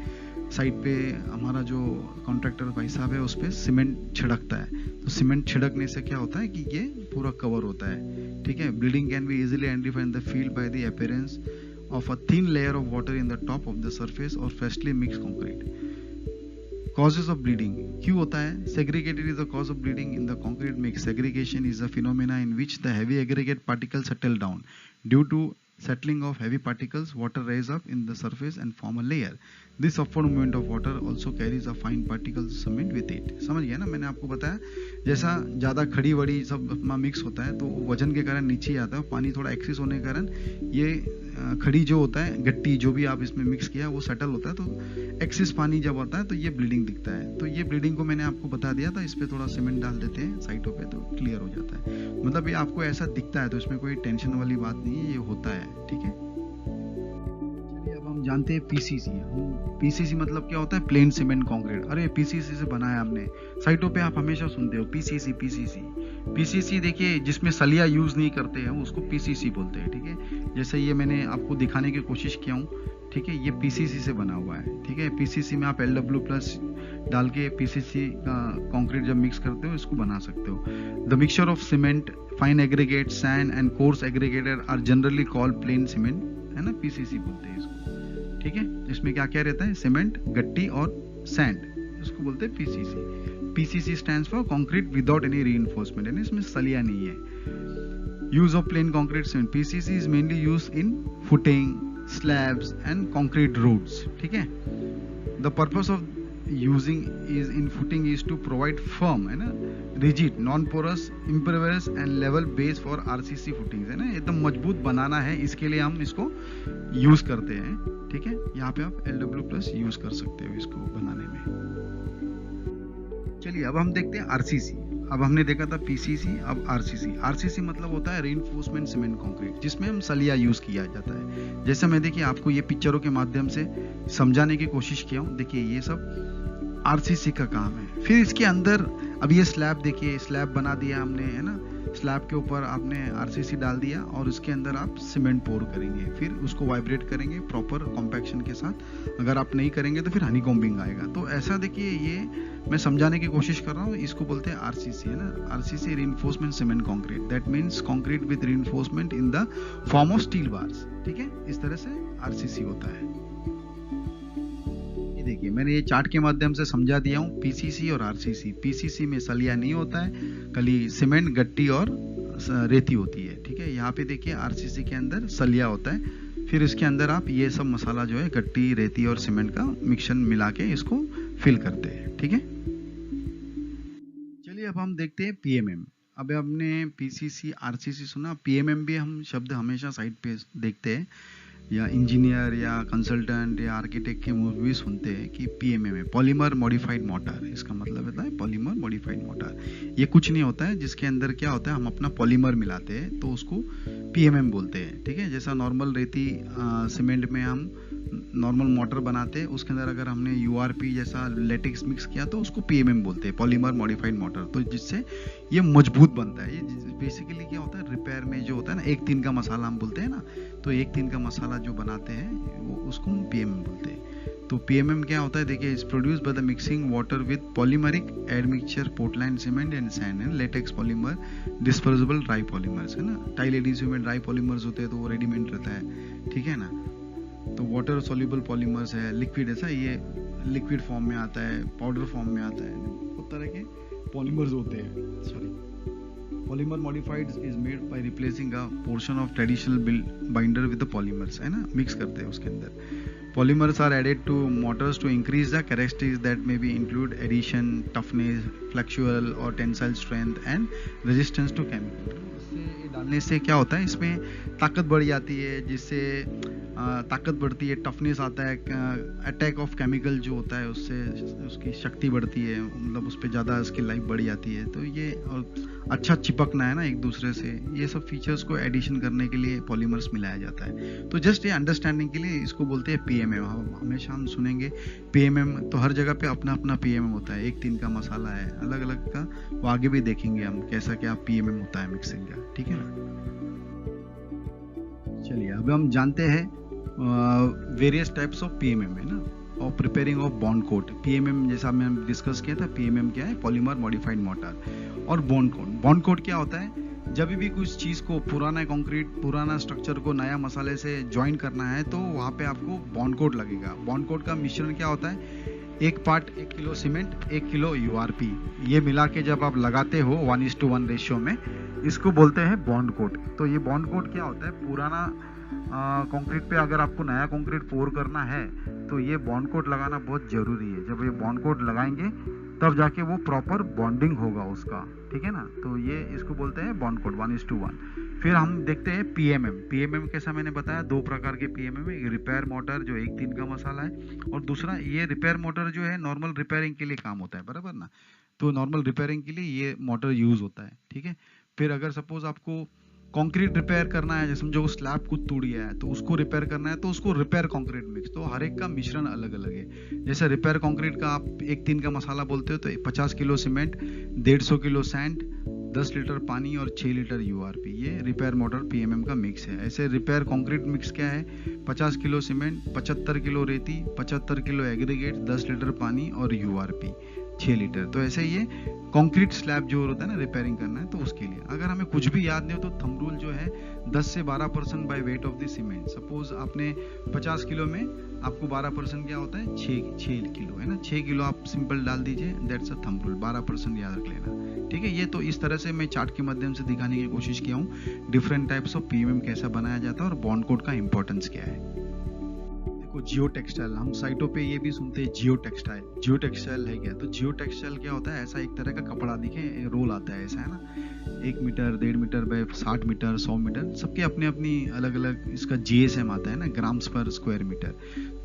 साइड पे हमारा जो कॉन्ट्रैक्टर भाई साहब है उस पर सीमेंट छिड़कता है, तो सीमेंट छिड़कने से क्या होता है कि ये पूरा कवर होता है, ठीक है। Bleeding can be easily identified in the field by the appearance of a thin layer of water in the top of the surface और freshly mix concrete. Causes of bleeding क्यों होता है? Segregated is the cause of bleeding in the concrete mix. Segregation is a phenomena in which the heavy aggregate particles settle down. Due to settling of heavy particles, water rise up in the surface and form a layer. This upward movement of water also carries a fine particles cement with it. समझ गया ना। मैंने आपको बताया जैसा ज़्यादा खड़ी वड़ी सब अपना मिक्स होता है तो वजन के कारण नीचे ही आता है, पानी थोड़ा एक्सेस होने के कारण ये खड़ी जो होता है गट्टी जो भी आप इसमें मिक्स किया वो सेटल होता है, तो एक्सेस पानी जब आता है तो ये ब्लीडिंग दिखता है। तो ये ब्लीडिंग को मैंने आपको बता दिया था, इस पे थोड़ा सीमेंट डाल देते हैं साइटों पे तो क्लियर हो जाता है। मतलब ये आपको ऐसा दिखता है तो इसमें कोई टेंशन वाली बात नहीं है, ये होता है, ठीक है। चलिए अब हम जानते हैं पीसीसी। पीसीसी मतलब क्या होता है? Plane cement concrete. अरे पीसीसी से बनाया हमने, साइटों पे आप हमेशा सुनते हो पीसीसी पीसीसी पीसीसी। देखिए जिसमें सलिया यूज नहीं करते हैं उसको पीसीसी बोलते हैं, ठीक है। जैसे ये मैंने आपको दिखाने की कोशिश किया हूँ, ठीक है, ये पीसीसी से बना हुआ है, ठीक है। पीसीसी में आप LW+ डाल के पीसीसी कंक्रीट जब मिक्स करते हो इसको बना सकते हो। The mixture of cement, fine aggregate, sand and coarse aggregated are generally called plain cement, है ना, पीसीसी बोलते हैं इसको, ठीक है। इसमें क्या क्या रहता है? सीमेंट, गट्टी और सैंड, इसको बोलते हैं PCC. PCC stands for concrete without any reinforcement, यानी इसमें सलिया नहीं है। Use of plane concrete cement. PCC is mainly used in footing, slabs and concrete roads, ठीक है। The purpose of using is in footing is to provide firm, है ना, rigid, non-porous, impervious and level base for RCC footings, है ना, एकदम मजबूत बनाना है, इसके लिए हम इसको यूज करते हैं, ठीक है। यहाँ पे आप LW+ यूज कर सकते हो इसको बनाने में। चलिए अब हम देखते हैं RCC। अब हमने देखा था पीसीसी, अब आरसीसी। आरसीसी मतलब होता है रीइंफोर्समेंट सीमेंट कंक्रीट, जिसमें हम सलिया यूज किया जाता है। जैसे मैं देखिए आपको ये पिक्चरों के माध्यम से समझाने की कोशिश किया हूँ। देखिए ये सब आरसीसी का काम है। फिर इसके अंदर अब ये स्लैब, देखिए स्लैब बना दिया हमने, है ना। स्लैब के ऊपर आपने आरसीसी डाल दिया और उसके अंदर आप सीमेंट पोर करेंगे, फिर उसको वाइब्रेट करेंगे प्रॉपर कॉम्पैक्शन के साथ। अगर आप नहीं करेंगे तो फिर हनीकॉम्बिंग आएगा। तो ऐसा देखिए ये मैं समझाने की कोशिश कर रहा हूँ, इसको बोलते हैं आरसीसी, है ना। RCC reinforcement cement concrete, that means concrete with reinforcement in the form of steel bars, ठीक है। इस तरह से आरसीसी होता है। ये देखिए मैंने ये चार्ट के माध्यम से समझा दिया हूँ पीसीसी और आरसीसी। पीसीसी में सलिया नहीं होता है, खाली सीमेंट, गट्टी और रेती होती है, ठीक है। यहाँ पे देखिए आरसीसी के अंदर सलिया होता है, फिर इसके अंदर आप ये सब मसाला जो है गट्टी, रेती और सीमेंट का मिक्सचर मिला के इसको फिल करते हैं, ठीक है। चलिए अब हम देखते हैं पीएमएम। अब हमने पीसीसी, आरसीसी सुना, पीएमएम भी हम शब्द हमेशा साइट पे देखते हैं, या इंजीनियर या कंसल्टेंट या आर्किटेक्ट के मुंह भी सुनते हैं कि पीएमएम है, पॉलीमर मॉडिफाइड मोटर। इसका मतलब होता है पॉलीमर मॉडिफाइड मोटर। ये कुछ नहीं होता है, जिसके अंदर क्या होता है, हम अपना पॉलीमर मिलाते हैं तो उसको पीएमएम बोलते हैं, ठीक है। जैसा नॉर्मल रेती सीमेंट में हम नॉर्मल मोटर बनाते हैं, उसके अंदर अगर हमने यूआरपी जैसा लेटेक्स मिक्स किया तो उसको पीएमएम बोलते हैं, पॉलीमर मॉडिफाइड मोटर। तो जिससे ये मजबूत बनता है। ये बेसिकली क्या होता है, रिपेयर में जो होता है ना, 1-3 का मसाला हम बोलते हैं ना, तो 1-3 का मसाला जो बनाते हैं वो उसको हम पीएमएम बोलते हैं। तो पीएमएम क्या होता है, देखिए, is produce by the mixing water with polymeric admixture, Portland cement and sand and latex polymer, dispersible dry polymers, है ना। टाइल एडिसिव में ड्राई पॉलीमर्स होते हैं तो वो रेडीमेड रहता है, ठीक है ना। तो वाटर सॉल्युबल पॉलीमर्स है, लिक्विड, ऐसा ये लिक्विड फॉर्म में आता है, पाउडर फॉर्म में आता है, बहुत तरह के पॉलीमर्स होते हैं। Sorry, polymer modified is made by replacing a portion of traditional binder with the polymers, है ना, मिक्स करते हैं उसके अंदर। Polymers are added to mortars to increase the characteristics that may be include addition, toughness, flexural और tensile strength and resistance to chemical. इससे डालने से क्या होता है, इसमें ताकत बढ़ जाती है, जिससे ताकत बढ़ती है, टफनेस आता है, अटैक ऑफ केमिकल जो होता है उससे उसकी शक्ति बढ़ती है, मतलब उस पर ज़्यादा उसकी लाइफ बढ़ जाती है। तो ये और अच्छा चिपकना है ना एक दूसरे से, ये सब फीचर्स को एडिशन करने के लिए पॉलीमर्स मिलाया जाता है। तो जस्ट ये अंडरस्टैंडिंग के लिए इसको बोलते हैं पीएमएम। हमेशा हम सुनेंगे पीएमएम, तो हर जगह पे अपना अपना पीएमएम होता है, 1-3 का मसाला है, अलग अलग का, वो आगे भी देखेंगे हम कैसा क्या पीएमएम होता है मिक्सिंग का, ठीक है ना। चलिए अब हम जानते हैं वेरियस टाइप्स ऑफ पीएमएम, है ना, और preparing of bond coat. PMM जैसा हमने डिस्कस किया था, पीएमएम क्या है, पॉलीमर मॉडिफाइड मोटर। और बॉन्ड कोट, बॉन्ड कोट क्या होता है, जब भी कुछ चीज को, पुराना कंक्रीट, पुराना स्ट्रक्चर को नया मसाले से ज्वाइन करना है तो वहां पे आपको बॉन्ड कोट लगेगा। बॉन्ड कोट का मिश्रण क्या होता है, 1 part 1 kilo cement, 1 kilo URP, ये मिला के जब आप लगाते हो 1:1 रेशियो में, इसको बोलते हैं बॉन्ड कोट। तो ये बॉन्ड कोट क्या होता है, पुराना कंक्रीट पे अगर आपको नया कंक्रीट पोर करना है तो ये बॉन्ड कोट लगाना बहुत जरूरी है। जब ये बॉन्ड कोट लगाएंगे तब जाके वो प्रॉपर बॉन्डिंग होगा उसका, ठीक है ना। तो ये इसको बोलते हैं बॉन्ड कोट 1:1। फिर हम देखते हैं पीएमएम। पीएमएम कैसा, मैंने बताया 2 प्रकार के पीएमएम है, रिपेयर मोटर जो 1-3 का मसाला है, और दूसरा ये रिपेयर मोटर जो है नॉर्मल रिपेयरिंग के लिए काम होता है, बराबर ना। तो नॉर्मल रिपेयरिंग के लिए ये मोटर यूज होता है, ठीक है। फिर अगर सपोज आपको कंक्रीट रिपेयर करना है, जैसे समझो स्लैब कुछ टूट गया है तो उसको रिपेयर करना है, तो उसको रिपेयर कंक्रीट मिक्स, तो हर एक का मिश्रण अलग अलग है। जैसे रिपेयर कंक्रीट का आप 1-3 का मसाला बोलते हो तो 50 kilo cement, 150 kilo sand, 10 litre पानी और 6 लीटर यूआरपी, ये रिपेयर मोटर पीएमएम का मिक्स है। ऐसे रिपेयर कंक्रीट मिक्स क्या है, 50 किलो सीमेंट, 75 किलो रेती, 75 किलो एग्रीगेट, 10 लीटर पानी और यूआरपी 6 लीटर। तो ऐसे ये कंक्रीट स्लैब जो होता है ना रिपेयरिंग करना है तो उसके लिए। अगर हमें कुछ भी याद नहीं हो तो थंब रूल जो है 10 से 12% by weight of the cement. Suppose आपने 50 किलो में आपको 12% क्या होता है, 6 किलो, है ना। 6 किलो आप सिंपल डाल दीजिए, दैट्स अ थंब रूल, 12% याद रख लेना, ठीक है। ये तो इस तरह से मैं चार्ट के माध्यम से दिखाने की कोशिश किया हूँ डिफरेंट टाइप्स ऑफ पीएमएम कैसा बनाया जाता है और बॉन्ड कोड का इंपॉर्टेंस क्या है। जियो टेक्सटाइल, हम साइटों पे ये भी सुनते हैं जियो टेक्सटाइल। जियो टेक्सटाइल है क्या, तो जियो टेक्सटाइल क्या होता है, ऐसा एक तरह का कपड़ा दिखे, रोल आता है ऐसा, है ना, 1 metre, 1.5 metre by 60 metre, 100 metre, सबके अपने अपनी अलग अलग इसका जीएसएम आता है ना, ग्राम्स पर स्क्वायर मीटर,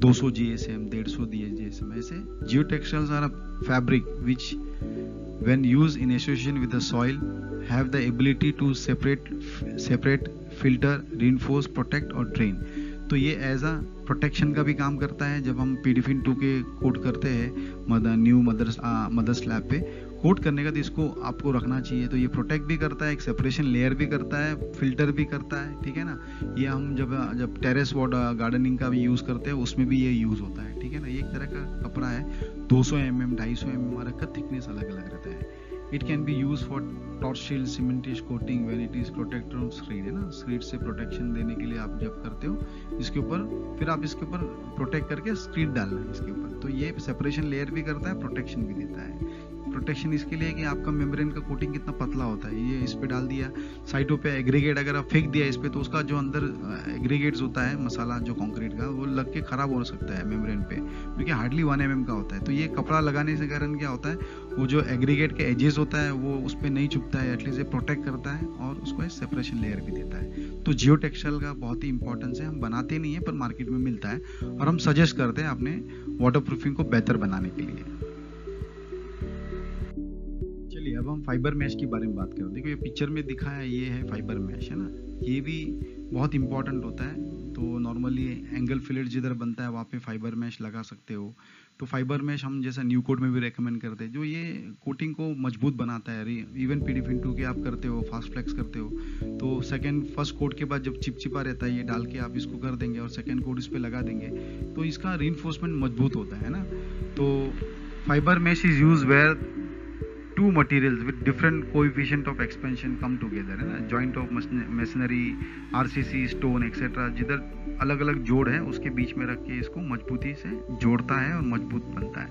200 जीएसएम, 150 जीएसएम। ऐसे geo textiles are fabric which when used in association with the soil have the ability to separate, filter, reinforce, protect और drain। तो ये एज अ प्रोटेक्शन का भी काम करता है। जब हम पीडीफिन 2 के कोट करते हैं न्यू मदर स्लैब पे कोट करने का, तो इसको आपको रखना चाहिए। तो ये प्रोटेक्ट भी करता है, एक सेपरेशन लेयर भी करता है, फिल्टर भी करता है, ठीक है ना। ये हम जब टेरेस गार्डनिंग का भी यूज करते हैं उसमें भी ये यूज होता है, ठीक है ना। ये एक तरह का कपड़ा है, 200 mm, 250 mm का थिकनेस अलग अलग रहता है। It can be use for Torsil cementitious coating when it is protected from screed, है ना। स्क्रीड से प्रोटेक्शन देने के लिए आप जब करते हो इसके ऊपर, फिर आप इसके ऊपर प्रोटेक्ट करके स्क्रीड डालना है इसके ऊपर। तो ये सेपरेशन लेयर भी करता है, प्रोटेक्शन भी देता है। प्रोटेक्शन इसके लिए कि आपका मेम्ब्रेन का कोटिंग कितना पतला होता है। ये इस पे डाल दिया, साइडों पे एग्रीगेट अगर आप फेंक दिया इस पे तो उसका जो अंदर एग्रीगेट्स होता है मसाला जो कंक्रीट का, वो लग के खराब हो सकता है मेम्ब्रेन पे, क्योंकि हार्डली 1 mm का होता है। तो ये कपड़ा लगाने से कारण क्या होता है, वो जो एग्रीगेट के एजेस होता है वो उस पर नहीं चुभता है, एटलीस्ट ये प्रोटेक्ट करता है और उसको एक सेपरेशन लेयर भी देता है। तो जियो टेक्सटाइल का बहुत ही इंपॉर्टेंस है। हम बनाते नहीं है पर मार्केट में मिलता है और हम सजेस्ट करते हैं अपने वाटर प्रूफिंग को बेहतर बनाने के लिए। चलिए अब हम फाइबर मैश के बारे में बात करें। देखो ये पिक्चर में दिखा है, ये है फाइबर मैश, है ना। ये भी बहुत इंपॉर्टेंट होता है। तो नॉर्मली एंगल फिलेट जिधर बनता है वहाँ पे फाइबर मैश लगा सकते हो। तो फाइबर मैश हम जैसा न्यू कोड में भी रेकमेंड करते हैं, जो ये कोटिंग को मजबूत बनाता है। इवन PDFin2 के आप करते हो, फास्ट फ्लेक्स करते हो, तो फर्स्ट कोट के बाद जब चिपचिपा रहता है ये डाल के आप इसको कर देंगे और सेकेंड कोट इस पर लगा देंगे तो इसका रीइंफोर्समेंट मजबूत होता है ना। तो fibre mesh is use where two materials with different coefficient of expansion come together, है ना। Joint of machinery, RCC, stone etcetera, जिधर अलग अलग जोड़ है उसके बीच में रख के इसको मजबूती से जोड़ता है और मजबूत बनता है।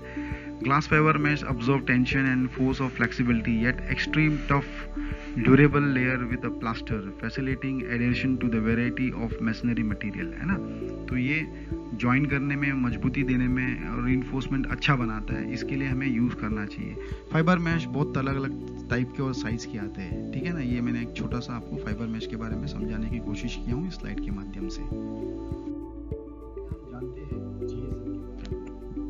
Glass fibre mesh absorb tension and force of flexibility yet extreme tough durable layer with a plaster facilitating adhesion to the variety of masonry material, है ना। तो ये ज्वाइन करने में, मजबूती देने में और रीइंफोर्समेंट अच्छा बनाता है, इसके लिए हमें यूज़ करना चाहिए। फाइबर मैश बहुत अलग अलग टाइप के और साइज़ के आते हैं, ठीक है ना। ये मैंने एक छोटा सा आपको फाइबर मैश के बारे में समझाने की कोशिश किया हूँ इस स्लाइड के माध्यम से।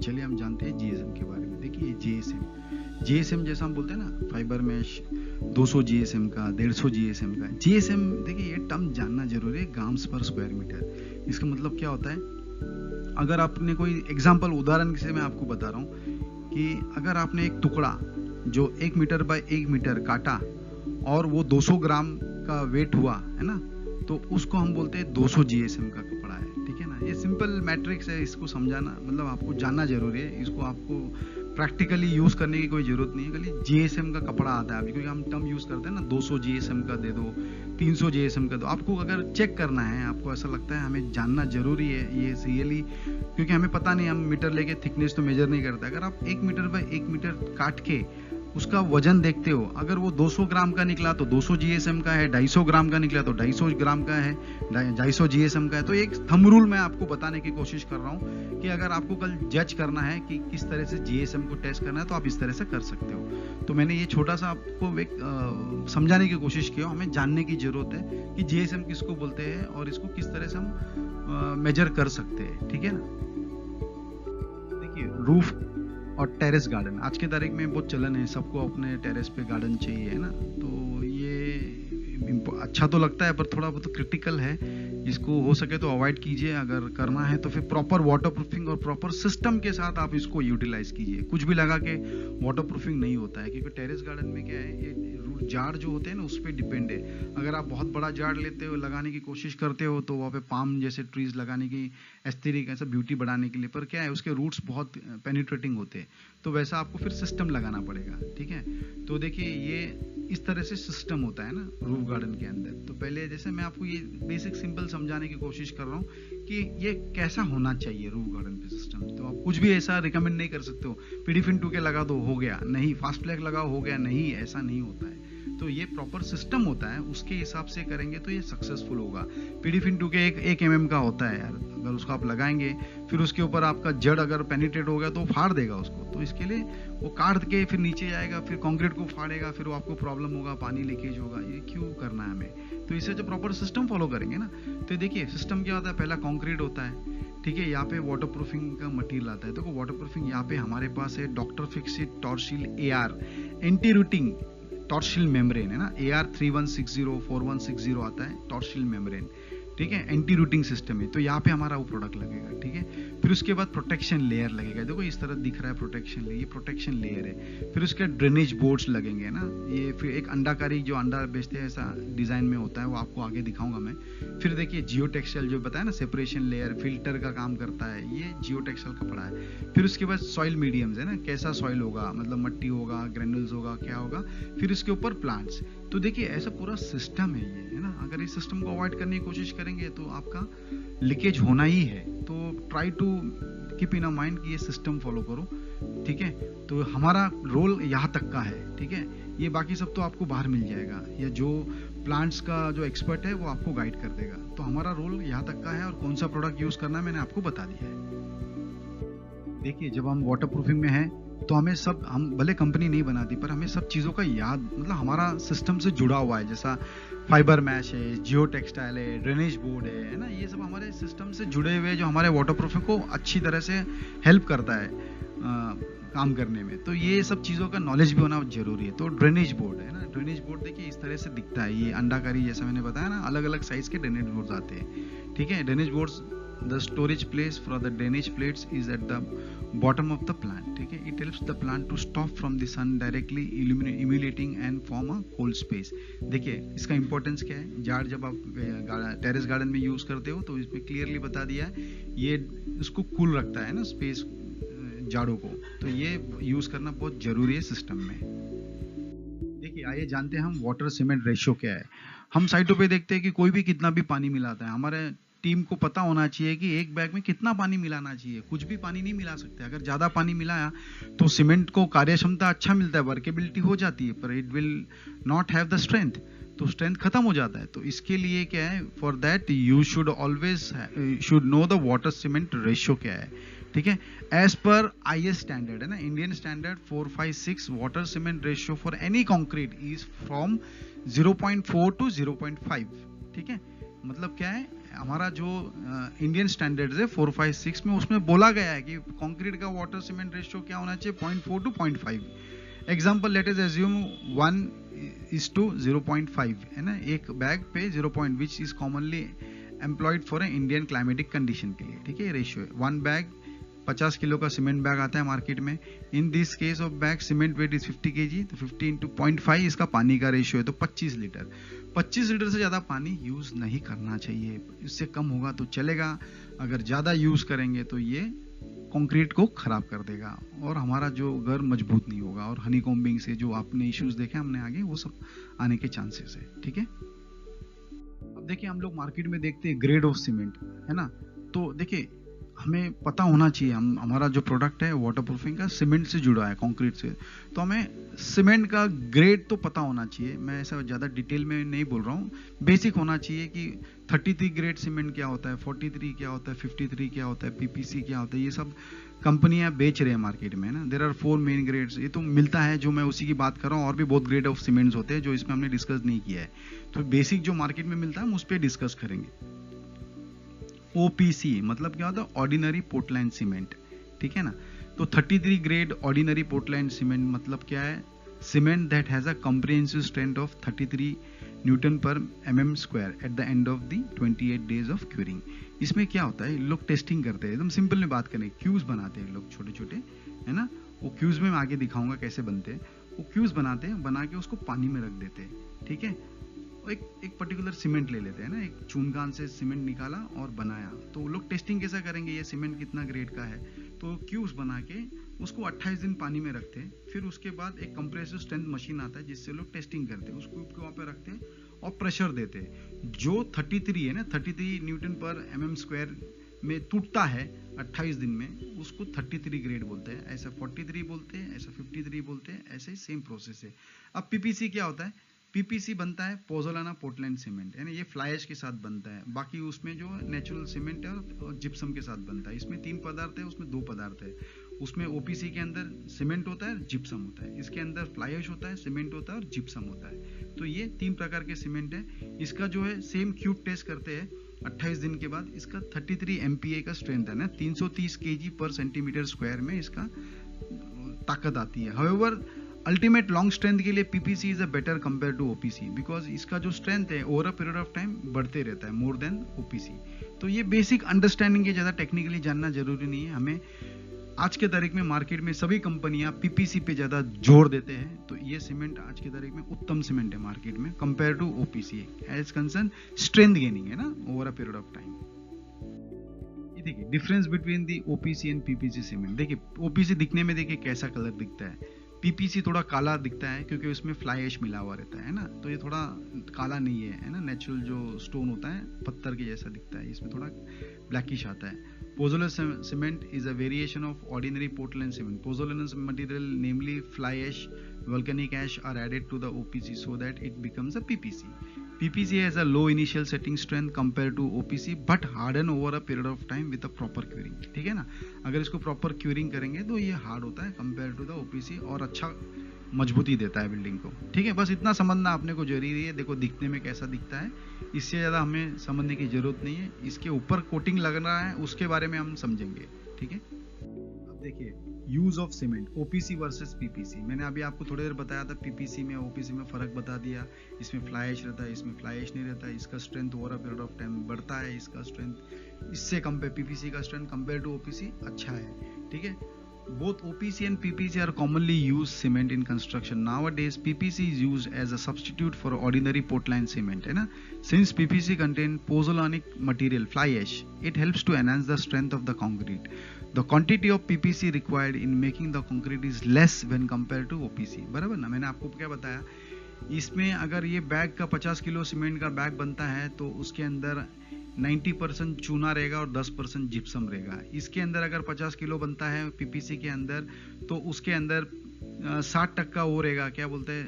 चलिए हम जानते हैं GSM के बारे में। देखिए GSM जैसा हम बोलते हैं ना, फाइबर मैश 200 GSM का, 150 GSM का। GSM देखिए ये टर्म जानना जरूरी है, ग्राम्स पर स्क्वायर मीटर। इसका मतलब क्या होता है, अगर आपने कोई एग्जाम्पल उदाहरण से मैं आपको बता रहा हूँ कि अगर आपने एक टुकड़ा जो 1 मीटर बाय 1 मीटर काटा और वो 200 ग्राम का वेट हुआ, है ना, तो उसको हम बोलते हैं 200 GSM का कपड़ा है, ठीक है ना। ये सिंपल मैट्रिक्स है, इसको समझाना मतलब आपको जानना जरूरी है। इसको आपको प्रैक्टिकली यूज करने की कोई जरूरत नहीं है, खाली GSM का कपड़ा आता है। अभी क्योंकि हम टर्म यूज करते हैं ना, 200 GSM का दे दो, 300 GSM का दो। आपको अगर चेक करना है, आपको ऐसा लगता है हमें जानना जरूरी है ये रियली, क्योंकि हमें पता नहीं, हम मीटर लेके थिकनेस तो मेजर नहीं करते। अगर आप 1 मीटर बाय 1 मीटर काट के उसका वजन देखते हो, अगर वो 200 ग्राम का निकला तो 200 GSM का है, 250 ग्राम का निकला तो 250 ग्राम का है, 250 GSM का है। तो एक थंब रूल मैं आपको बताने की कोशिश कर रहा हूँ कि अगर आपको कल जज करना है कि किस तरह से GSM को टेस्ट करना है तो आप इस तरह से कर सकते हो। तो मैंने ये छोटा सा आपको एक समझाने की कोशिश की। हमें जानने की जरूरत है कि GSM किसको बोलते हैं और इसको किस तरह से हम मेजर कर सकते हैं, ठीक है ना। देखिए रूफ और टेरेस गार्डन आज के तारीख में बहुत चलन है, सबको अपने टेरेस पे गार्डन चाहिए, है ना। तो ये अच्छा तो लगता है पर थोड़ा बहुत क्रिटिकल है, इसको हो सके तो अवॉइड कीजिए। अगर करना है तो फिर प्रॉपर वाटर प्रूफिंग और प्रॉपर सिस्टम के साथ आप इसको यूटिलाइज कीजिए। कुछ भी लगा के वाटर प्रूफिंग नहीं होता है, क्योंकि टेरेस गार्डन में क्या है, ये जार जो होते हैं ना उस पर डिपेंड है। अगर आप बहुत बड़ा जार लेते हो, लगाने की कोशिश करते हो, तो वहाँ पे पाम जैसे ट्रीज लगाने की एस्थेटिक ऐसा ब्यूटी बढ़ाने के लिए, पर क्या है उसके रूट्स बहुत पेनिट्रेटिंग होते हैं, तो वैसा आपको फिर सिस्टम लगाना पड़ेगा, ठीक है। तो देखिए ये इस तरह से सिस्टम होता है ना रूफ गार्डन के अंदर। तो पहले जैसे मैं आपको ये बेसिक सिंपल समझाने की कोशिश कर रहा हूँ कि ये कैसा होना चाहिए रूफ गार्डन पे सिस्टम। तो आप कुछ भी ऐसा रिकमेंड नहीं कर सकते हो, PDFin2 के लगा दो हो गया, नहीं फास्ट फ्लैग लगाओ हो गया, नहीं, ऐसा नहीं होता है। तो ये प्रॉपर सिस्टम होता है, उसके हिसाब से करेंगे तो ये सक्सेसफुल होगा। PDFin2 के 1 mm का होता है यार, अगर उसको आप लगाएंगे फिर उसके ऊपर आपका जड़ अगर पेनिट्रेट हो गया तो फाड़ देगा उसको। तो इसके लिए वो काट के फिर नीचे जाएगा, फिर कंक्रीट को फाड़ेगा, फिर वो आपको प्रॉब्लम होगा, पानी लीकेज होगा। ये क्यों करना है हमें? तो इसे जो प्रॉपर सिस्टम फॉलो करेंगे ना, तो देखिए सिस्टम क्या होता है, पहला कंक्रीट होता है, ठीक है। यहाँ पे वाटर प्रूफिंग का मटेरियल आता है। देखो वाटर प्रूफिंग यहाँ पे हमारे पास है doctor Fixit Torsil AR anti rooting Torsil membrane, है ना। AR 3160 4160 आता है टॉर्सिल मेम्ब्रेन, ठीक है। एंटी रूटिंग सिस्टम है, तो यहाँ पे हमारा वो प्रोडक्ट लगेगा, ठीक है। फिर उसके बाद प्रोटेक्शन लेयर लगेगा, देखो इस तरह दिख रहा है प्रोटेक्शन लेयर, ये प्रोटेक्शन लेयर है। फिर उसके ड्रेनेज बोर्ड्स लगेंगे ना, ये फिर एक अंडाकारी जो अंडा बेचते हैं ऐसा डिजाइन में होता है, वो आपको आगे दिखाऊंगा मैं। फिर देखिए जियो टेक्सटाइल जो बताया ना, सेपरेशन लेयर फिल्टर का काम करता है, ये जियो टेक्सटाइल कपड़ा है। फिर उसके बाद सॉइल मीडियम्स है ना, कैसा सॉइल होगा, मतलब मट्टी होगा, ग्रेनुल्स होगा, क्या होगा। फिर इसके ऊपर प्लांट्स। तो देखिए ऐसा पूरा सिस्टम है ये, है ना। अगर इस सिस्टम को अवॉइड करने की कोशिश करेंगे तो आपका लीकेज होना ही है। तो try to keep in a mind कि ये सिस्टम फॉलो करो। ठीक है, तो हमारा रोल यहाँ तक का है, ठीक है। ये बाकी सब तो आपको बाहर मिल जाएगा, या जो प्लांट्स का जो एक्सपर्ट है वो आपको गाइड कर देगा। तो हमारा रोल यहाँ तक का है, और कौन सा प्रोडक्ट यूज करना है मैंने आपको बता दिया है। देखिए, जब हम वाटर प्रूफिंग में हैं तो हमें सब, हम भले कंपनी नहीं बनाती पर हमें सब चीज़ों का याद, मतलब हमारा सिस्टम से जुड़ा हुआ है, जैसा फाइबर मैश है, जियो टेक्सटाइल है, ड्रेनेज बोर्ड है ना, ये सब हमारे सिस्टम से जुड़े हुए जो हमारे वाटर प्रूफिंग को अच्छी तरह से हेल्प करता है काम करने में। तो ये सब चीज़ों का नॉलेज भी होना जरूरी है। तो ड्रेनेज बोर्ड है ना, ड्रेनेज बोर्ड देखिए इस तरह से दिखता है, ये अंडाकारी जैसा मैंने बताया ना, अलग अलग साइज के ड्रेनेज बोर्ड आते हैं, ठीक है। Drainage boards, the storage place for the drainage plates is at the bottom of the plant, ठीक है। It helps the plant to stop from the sun directly emulating and form a cold space. देखिए इसका इंपॉर्टेंस क्या है, जार जब आप टेरेस गार्डन में यूज करते हो तो इसमें क्लियरली बता दिया है, ये उसको कूल रखता है ना स्पेस, जाड़ों को, तो ये यूज करना बहुत जरूरी है सिस्टम में। देखिए आइए जानते हैं हम वाटर सीमेंट रेशियो क्या है। हम साइटों पे देखते हैं कि कोई भी कितना भी पानी मिलाता है, हमारे टीम को पता होना चाहिए कि एक बैग में कितना पानी मिलाना चाहिए। कुछ भी पानी नहीं मिला सकते, अगर ज्यादा पानी मिलाया तो सीमेंट को कार्य क्षमता अच्छा मिलता है, वर्केबिलिटी हो जाती है, पर it will not have the strength, तो स्ट्रेंथ खत्म हो जाता है। तो इसके लिए क्या है, for that you should always should know the water cement ratio क्या है, ठीक है। एज पर IS स्टैंडर्ड है ना, Indian standard 456 water cement ratio for any concrete is from 0.4 to 0.5, ठीक है। मतलब क्या है, हमारा जो इंडियन स्टैंडर्ड है 456 में, उसमें बोला गया है कि कंक्रीट का वाटर सीमेंट रेशियो क्या होना चाहिए, 0.4 to 0.5। Example let us assume 1:0.5 है ना, एक बैग पे 0. Which is commonly employed for Indian climatic condition के लिए, ठीक है। रेशियो है 1 बैग 50 किलो का सीमेंट बैग आता है मार्केट में। In this case of bag cement weight is 50 kg, तो 50 into 0.5 इसका पानी का रेशियो है, तो 25 लीटर। 25 लीटर से ज्यादा पानी यूज नहीं करना चाहिए, इससे कम होगा तो चलेगा, अगर ज्यादा यूज करेंगे तो ये कंक्रीट को खराब कर देगा और हमारा जो घर मजबूत नहीं होगा, और हनीकॉम्बिंग से जो आपने इश्यूज देखे हमने आगे, वो सब आने के चांसेस है, ठीक है। अब देखिए हम लोग मार्केट में देखते हैं ग्रेड ऑफ सीमेंट, है ना, तो देखिए हमें पता होना चाहिए, हम हमारा जो प्रोडक्ट है वाटर प्रूफिंग का सीमेंट से जुड़ा है, कंक्रीट से, तो हमें सीमेंट का ग्रेड तो पता होना चाहिए। मैं ऐसा ज़्यादा डिटेल में नहीं बोल रहा हूँ, बेसिक होना चाहिए कि 33 ग्रेड सीमेंट क्या होता है, 43 क्या होता है, 53 क्या होता है, PPC क्या होता है, ये सब कंपनियां बेच रहे हैं मार्केट में ना। देयर आर 4 मेन ग्रेड्स, ये तो मिलता है, जो मैं उसी की बात कर रहा हूँ, और भी बहुत ग्रेड ऑफ सीमेंट्स होते हैं जो इसमें हमने डिस्कस नहीं किया है। तो बेसिक जो मार्केट में मिलता है हम उस पर डिस्कस करेंगे। OPC मतलब क्या होता है, ऑर्डिनरी पोर्टलैंड सीमेंट, ठीक है ना। तो 33 ग्रेड ऑर्डिनरी पोर्टलैंड सीमेंट मतलब क्या है, cement that has a comprehensive strength of 33 Newton पर mm² at the end of the 28 days of curing. इसमें क्या होता है, लोग टेस्टिंग करते हैं, एकदम सिंपल में बात करें, क्यूज बनाते हैं लोग छोटे छोटे, है ना। वो क्यूज में मैं आगे दिखाऊंगा कैसे बनते हैं। वो क्यूज बनाते हैं, बना के उसको पानी में रख देते हैं, ठीक है। एक पर्टिकुलर सीमेंट ले लेते हैं ना, एक चूनकान से सीमेंट निकाला और बनाया, तो लोग टेस्टिंग कैसा करेंगे, ये सीमेंट कितना ग्रेड का है, तो क्यूब्स बना के उसको 28 दिन पानी में रखते हैं। फिर उसके बाद एक कंप्रेसिव स्ट्रेंथ मशीन आता है जिससे लोग टेस्टिंग करते हैं, उस क्यूब को वहाँ पे रखते हैं और प्रेशर देते हैं। जो 33 है ना, 33 न्यूटन पर mm² में टूटता है 28 दिन में, उसको 33 ग्रेड बोलते हैं। ऐसा 43 बोलते हैं, ऐसा 53 बोलते हैं, ऐसे ही सेम प्रोसेस है। अब PPC क्या होता है, PPC बनता है पोज़ोलाना पोर्टलैंड सीमेंट, है ना, ये फ्लाई ऐश के साथ बनता है। बाकी उसमें जो नेचुरल सीमेंट है और जिप्सम के साथ बनता है। इसमें 3 पदार्थ है, उसमें 2 पदार्थ है। उसमें OPC के अंदर सीमेंट होता है, जिप्सम होता है। इसके अंदर फ्लाई ऐश होता है, सीमेंट होता है और जिप्सम होता है। तो ये 3 प्रकार के सीमेंट है। इसका जो है सेम क्यूब टेस्ट करते हैं 28 दिन के बाद। इसका 33 MPa का स्ट्रेंथ है ना, 330 kg पर सेंटीमीटर स्क्वायर में इसका ताकत आती है। हाउएवर अल्टीमेट लॉन्ग स्ट्रेंथ के लिए PPC is a better compare to OPC, because इसका जो स्ट्रेंथ है over a period of time बढ़ते रहता है, मोर देन OPC। तो ये बेसिक अंडरस्टैंडिंग है, ज़्यादा टेक्निकली जानना जरूरी नहीं है हमें। आज के तारीख में मार्केट में सभी कंपनियां PPC पे ज़्यादा जोर देते हैं, तो ये सीमेंट आज की तारीख में उत्तम सीमेंट है मार्केट में compare to OPC as concern strength gaining, है ना, over a period of time. ये देखिए difference between the OPC and PPC cement. देखिए OPC दिखने में देखिए कैसा कलर दिखता है, पीपीसी थोड़ा काला दिखता है क्योंकि उसमें फ्लाई ऐश मिला हुआ रहता है ना, तो ये थोड़ा काला नहीं है ना, नेचुरल जो स्टोन होता है पत्थर के जैसा दिखता है, इसमें थोड़ा ब्लैकिश आता है। Pozzolana cement is a variation of ordinary Portland cement. Pozzolana material, namely fly ash, volcanic ash, are added to the OPC so that it becomes a PPC. PPC has a low initial setting strength compared to OPC, but harden over a period of time with a proper curing. ठीक है ना, अगर इसको प्रॉपर क्यूरिंग करेंगे तो ये हार्ड होता है कंपेयर टू द OPC और अच्छा मजबूती देता है बिल्डिंग को। ठीक है, बस इतना समझना अपने को जरूरी है। देखो दिखने में कैसा दिखता है, इससे ज़्यादा हमें समझने की जरूरत नहीं है। इसके ऊपर कोटिंग लग रहा है उसके बारे में हम समझेंगे। ठीक है, अब देखिए use of cement, OPC versus PPC. मैंने अभी आपको थोड़ी देर बताया था पीपीसी में ओपीसी में फ़र्क बता दिया। इसमें फ्लाई ऐश रहता है, इसमें फ्लाई ऐश नहीं रहता है। इसका strength over a period of time बढ़ता है, इसका स्ट्रेंथ इससे कंपेयर पीपीसी का स्ट्रेंथ कंपेयर टू ओपीसी अच्छा है। ठीक है, both OPC and PPC are commonly used cement in construction. Nowadays PPC is used as a substitute for ordinary Portland cement, है ना। Since PPC contain pozzolanic material fly ash, it helps to enhance the strength of the concrete. The quantity of PPC required in making the concrete is less when compared to OPC. बराबर ना, मैंने आपको क्या बताया, इसमें अगर ये बैग का 50 किलो सीमेंट का बैग बनता है तो उसके अंदर 90% चूना रहेगा और 10% जिप्सम रहेगा। इसके अंदर अगर 50 किलो बनता है पीपीसी के अंदर तो उसके अंदर 60% वो रहेगा, क्या बोलते हैं,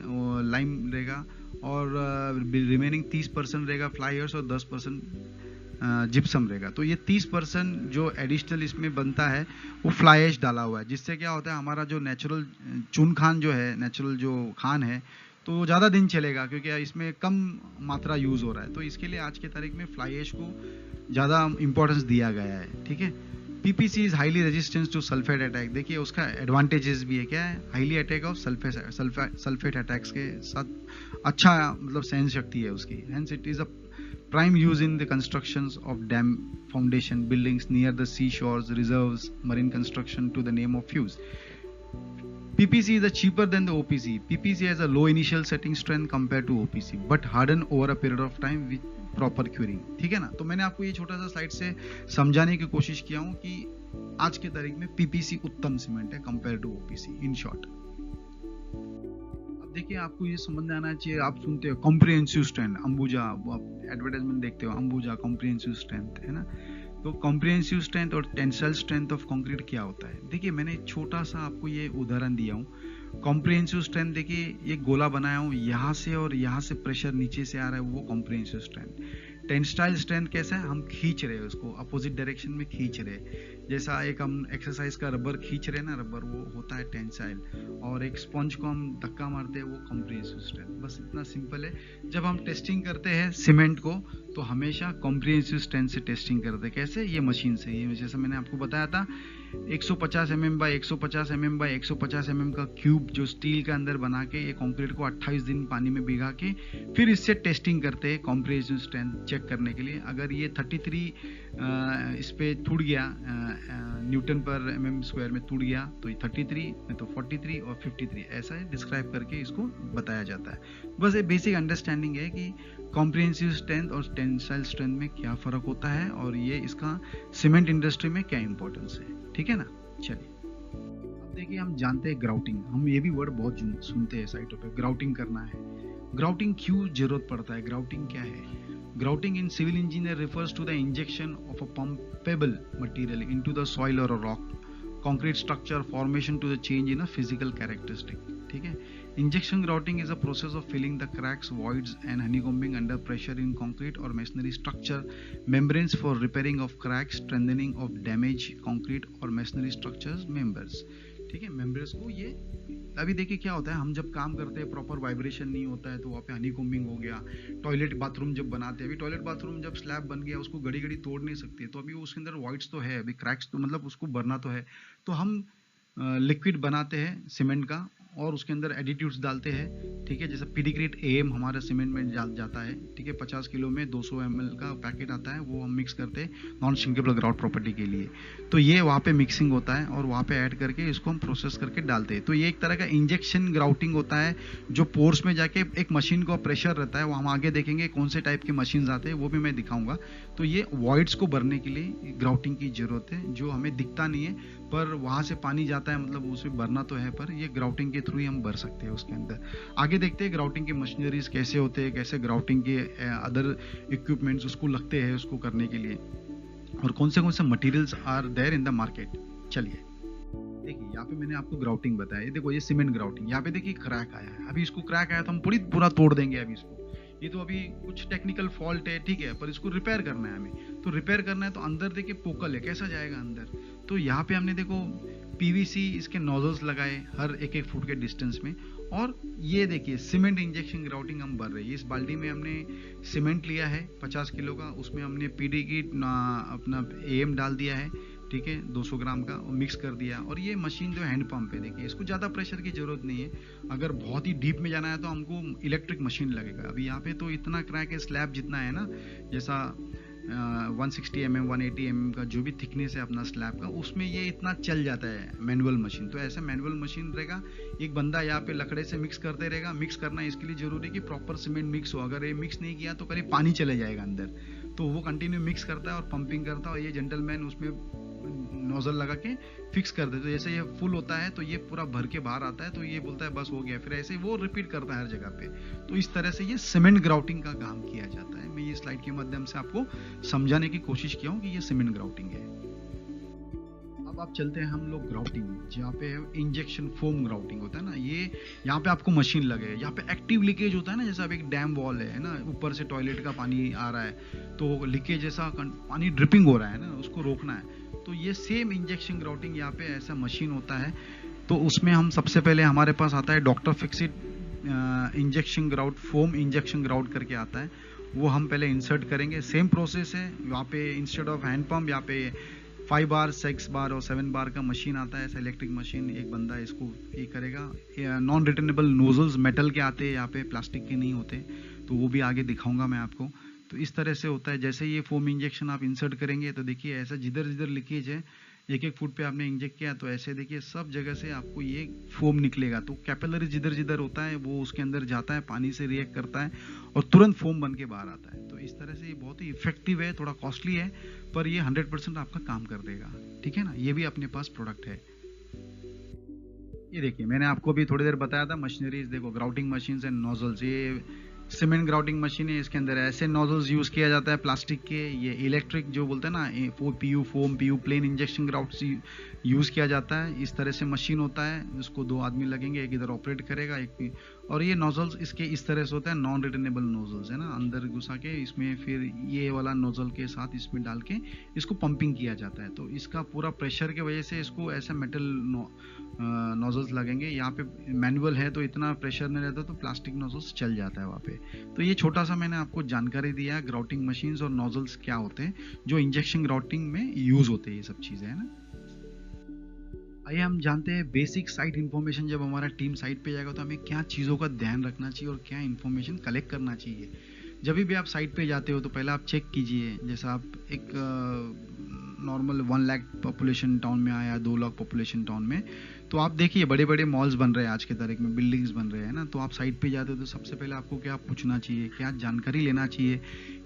लाइम रहेगा, और रिमेनिंग 30% रहेगा फ्लाई ऐश और 10% जिप्सम रहेगा। तो ये 30% जो एडिशनल इसमें बनता है वो फ्लाई ऐश डाला हुआ है, जिससे क्या होता है हमारा जो नेचुरल चून खान जो है, नेचुरल जो खान है, तो वो ज़्यादा दिन चलेगा क्योंकि इसमें कम मात्रा यूज़ हो रहा है। तो इसके लिए आज के तारीख में फ्लाई ऐश को ज़्यादा इंपॉर्टेंस दिया गया है। ठीक है, PPC is highly resistance to sulphate attack. देखिए उसका एडवांटेजेस भी है, क्या है, highly attack of sulphate attacks के साथ अच्छा मतलब सहन शक्ति है उसकी। Hence it is a prime use in the constructions of dam foundation buildings near the seashores, reserves, marine construction to the name of fews. PPC is cheaper than the OPC. PPC has a low initial setting strength compared to OPC, but harden over a period of time with proper curing. ठीक है ना, तो मैंने आपको ये छोटा सा स्लाइड से समझाने की कोशिश किया हूँ कि आज के तारीख में PPC उत्तम सीमेंट है compare to OPC in short. अब देखिए आपको ये समझ में आना चाहिए, आप सुनते हो कॉम्प्रिहेंसिव स्ट्रेंथ, अंबुजा, आप एडवर्टाइजमेंट देखते हो अंबुजा कॉम्प्रिहेंसिव स्ट्रेंथ, है ना। तो कॉम्प्रिहेंसिव स्ट्रेंथ और टेंसाइल स्ट्रेंथ ऑफ कंक्रीट क्या होता है, देखिए मैंने छोटा सा आपको ये उदाहरण दिया हूँ। कॉम्प्रिहेंसिव स्ट्रेंथ देखिए, ये गोला बनाया हूँ, यहाँ से और यहाँ से प्रेशर नीचे से आ रहा है, वो कॉम्प्रिहेंसिव स्ट्रेंथ। टेंसाइल स्ट्रेंथ कैसा है, हम खींच रहे हैं उसको, अपोजिट डायरेक्शन में खींच रहे हैं। जैसा एक हम एक्सरसाइज का रबर खींच रहे हैं ना, रबर, वो होता है टेंसाइल, और एक स्पंज को हम धक्का मारते हैं, वो कॉम्प्रिहेंसिव स्ट्रेंथ। बस इतना सिंपल है। जब हम टेस्टिंग करते हैं सीमेंट को तो हमेशा कॉम्प्रिहेंसिव स्ट्रेंथ से टेस्टिंग करते हैं। कैसे, ये मशीन से, ये जैसा मैंने आपको बताया था 150 mm by 150 mm by 150 mm का क्यूब जो स्टील के अंदर बना के ये कंक्रीट को 28 दिन पानी में भिगा के फिर इससे टेस्टिंग करते हैं कॉम्प्रिहेंसिव स्ट्रेंथ चेक करने के लिए। अगर ये 33 इस पे टूट गया, न्यूटन पर mm² में टूट गया, तो ये 33 में तो 43 और 53 ऐसा है डिस्क्राइब करके इसको बताया जाता है। बस ये बेसिक अंडरस्टैंडिंग है कि कॉम्प्रिहेंसिव स्ट्रेंथ और टेंसाइल स्ट्रेंथ में क्या फ़र्क होता है और ये इसका सीमेंट इंडस्ट्री में क्या इंपॉर्टेंस है। ठीक है ना, चलिए अब देखिए हम जानते हैं ग्राउटिंग, हम ये भी वर्ड बहुत सुनते हैं साइटों पे, ग्राउटिंग करना है। ग्राउटिंग क्यों जरूरत पड़ता है, ग्राउटिंग क्या है? Grouting in civil engineer refers to the injection of a pumpable material into the soil or a rock concrete structure formation to the change in a physical characteristic. ठीक है, injection grouting is a process of filling the cracks, voids and honeycombing under pressure in concrete or masonry structure membranes for repairing of cracks, strengthening of damaged concrete or masonry structures members. ठीक है, मेम्ब्रेन्स को ये अभी देखिए क्या होता है, हम जब काम करते हैं प्रॉपर वाइब्रेशन नहीं होता है तो वहाँ पे हनीकॉम्बिंग हो गया। टॉयलेट बाथरूम जब बनाते हैं, अभी टॉयलेट बाथरूम जब स्लैब बन गया उसको घड़ी घड़ी तोड़ नहीं सकते, तो अभी उसके अंदर वॉइड्स तो है, अभी क्रैक्स तो मतलब उसको भरना तो है, तो हम लिक्विड बनाते हैं सीमेंट का और उसके अंदर एडिटिव्स डालते हैं। ठीक है, जैसे पीडिक्रेट AM हमारे सीमेंट में जाता है। ठीक है, 50 किलो में 200 ml का पैकेट आता है, वो हम मिक्स करते हैं नॉन श्रिंकेबल ग्राउट प्रॉपर्टी के लिए। तो ये वहाँ पे मिक्सिंग होता है और वहाँ पे ऐड करके इसको हम प्रोसेस करके डालते हैं। तो ये एक तरह का इंजेक्शन ग्राउटिंग होता है, जो पोर्स में जाके एक मशीन का प्रेशर रहता है, वो हम आगे देखेंगे कौन से टाइप के मशीन आते हैं, वो भी मैं दिखाऊंगा। तो ये वॉइड्स को भरने के लिए ग्राउटिंग की जरूरत है, जो हमें दिखता नहीं है पर वहाँ से पानी जाता है, मतलब उसे भरना तो है, पर ये ग्राउटिंग के के थ्रू ही हम भर सकते हैं उसके अंदर। आगे देखते हैं ग्राउटिंग के मशीनरीज कैसे होते हैं, कैसे ग्राउटिंग के अदर इक्विपमेंट्स उसको लगते हैं उसको करने के लिए, और कौन से materials are there in the market. चलिए देखिए, यहाँ पे मैंने आपको ग्राउटिंग बताया, देखो ये सीमेंट ग्राउटिंग, यहाँ पे देखिए क्रैक आया है। अभी इसको क्रैक आया तो हम पूरा तोड़ देंगे अभी इसको, ये तो अभी कुछ टेक्निकल फॉल्ट है, ठीक है, पर इसको रिपेयर करना है हमें। तो रिपेयर करना है तो अंदर देखिए पोकल है, कैसा जाएगा अंदर। तो यहाँ पे हमने देखो पीवीसी इसके नोजल्स लगाए हर 1-1 फुट के डिस्टेंस में, और ये देखिए सीमेंट इंजेक्शन ग्राउटिंग हम भर रहे हैं। इस बाल्टी में हमने सीमेंट लिया है 50 किलो का, उसमें हमने पीडी की अपना एम डाल दिया है, ठीक है, 200 ग्राम का, और मिक्स कर दिया। और ये मशीन जो हैंड पंप है, देखिए इसको ज़्यादा प्रेशर की ज़रूरत नहीं है। अगर बहुत ही डीप में जाना है तो हमको इलेक्ट्रिक मशीन लगेगा। अभी यहाँ पे तो इतना क्रैक है, स्लैब जितना है ना, जैसा 160 mm 180 mm का जो भी थिकनेस है अपना स्लैब का, उसमें ये इतना चल जाता है मैनुअल मशीन। तो ऐसा मैनुअल मशीन रहेगा, एक बंदा यहाँ पे लकड़े से मिक्स करते रहेगा। मिक्स करना इसके लिए जरूरी है कि प्रॉपर सीमेंट मिक्स हो। अगर ये मिक्स नहीं किया तो करीब पानी चले जाएगा अंदर, तो वो कंटिन्यू मिक्स करता है और पंपिंग करता है, और ये जेंटलमैन उसमें नोजल लगा के फिक्स कर देते। तो जैसे ये फुल होता है तो ये पूरा भर के बाहर आता है, तो ये बोलता है बस हो गया, फिर ऐसे वो रिपीट करता है हर जगह पे। तो इस तरह से ये सीमेंट ग्राउटिंग का काम किया जाता है। मैं ये स्लाइड के माध्यम से आपको समझाने की कोशिश किया हूँ कि ये सीमेंट ग्राउटिंग है। अब आप चलते हैं हम लोग ग्राउटिंग, जहाँ पे इंजेक्शन फोम ग्राउटिंग होता है ना, ये यहाँ पे आपको मशीन लगे, यहाँ पे एक्टिव लीकेज होता है ना, जैसा अब एक डैम वॉल है ना, ऊपर से टॉयलेट का पानी आ रहा है तो लीकेज जैसा पानी ड्रिपिंग हो रहा है ना, उसको रोकना है। तो ये सेम इंजेक्शन ग्राउटिंग यहाँ पे ऐसा मशीन होता है। तो उसमें हम सबसे पहले हमारे पास आता है doctor Fixit injection grout, foam injection grout करके आता है, वो हम पहले इंसर्ट करेंगे। सेम प्रोसेस है, यहाँ पे इंस्टेड ऑफ हैंड पंप यहाँ पे 5 बार 6 बार और 7 बार का मशीन आता है, ऐसा इलेक्ट्रिक मशीन। एक बंदा इसको ये करेगा। नॉन रिटर्नेबल नोजल्स मेटल के आते हैं यहाँ पे, प्लास्टिक के नहीं होते, तो वो भी आगे दिखाऊंगा मैं आपको। तो इस तरह से होता है। जैसे ये फोम इंजेक्शन आप इंसर्ट करेंगे तो देखिए ऐसा जिधर जिधर लीकेज है 1-1 फुट पे आपने इंजेक्ट किया, तो ऐसे देखिए सब जगह से आपको ये फोम निकलेगा। तो कैपिलरी जिधर जिधर होता है वो उसके अंदर जाता है, पानी से रिएक्ट करता है और तुरंत फोम बन के बाहर आता है। तो इस तरह से ये बहुत ही इफेक्टिव है, थोड़ा कॉस्टली है, पर ये 100% आपका काम कर देगा, ठीक है ना। ये भी अपने पास प्रोडक्ट है। ये देखिए मैंने आपको भी थोड़ी देर बताया था मशीनरीज, देखो ग्राउटिंग मशीन्स एंड नोजल्स। ये सीमेंट ग्राउटिंग मशीन है, इसके अंदर ऐसे नोजल्स यूज किया जाता है प्लास्टिक के। ये इलेक्ट्रिक जो बोलते हैं ना, PU foam, PU plain injection grouts use किया जाता है। इस तरह से मशीन होता है, इसको 2 आदमी लगेंगे, एक इधर ऑपरेट करेगा, एक। और ये नोजल्स इसके इस तरह से होता है, नॉन रिटर्नेबल नोजल्स है ना, अंदर घुसा के इसमें फिर ये वाला नोजल के साथ इसमें डाल के इसको पंपिंग किया जाता है। तो इसका पूरा प्रेशर की वजह से इसको ऐसा मेटल नोजल्स लगेंगे। यहाँ पे मैनुअल है तो इतना प्रेशर नहीं रहता, तो प्लास्टिक नोजल्स चल जाता है वहाँ पे। तो ये छोटा सा मैंने आपको जानकारी दिया है ग्राउटिंग मशीन्स और नोजल्स क्या होते हैं जो इंजेक्शन ग्राउटिंग में यूज होते हैं, ये सब चीजें है ना। आइए हम जानते हैं बेसिक साइट इन्फॉर्मेशन। जब हमारा टीम साइट पे जाएगा तो हमें क्या चीज़ों का ध्यान रखना चाहिए और क्या इन्फॉर्मेशन कलेक्ट करना चाहिए। जब भी आप साइट पे जाते हो तो पहले आप चेक कीजिए, जैसा आप एक नॉर्मल 1 लाख पॉपुलेशन टाउन में आया, 2 लाख पॉपुलेशन टाउन में, तो आप देखिए बड़े बड़े मॉल्स बन रहे हैं आज के तारीख में, बिल्डिंग्स बन रहे हैं ना। तो आप साइट पे जाते हो तो सबसे पहले आपको क्या पूछना चाहिए, क्या जानकारी लेना चाहिए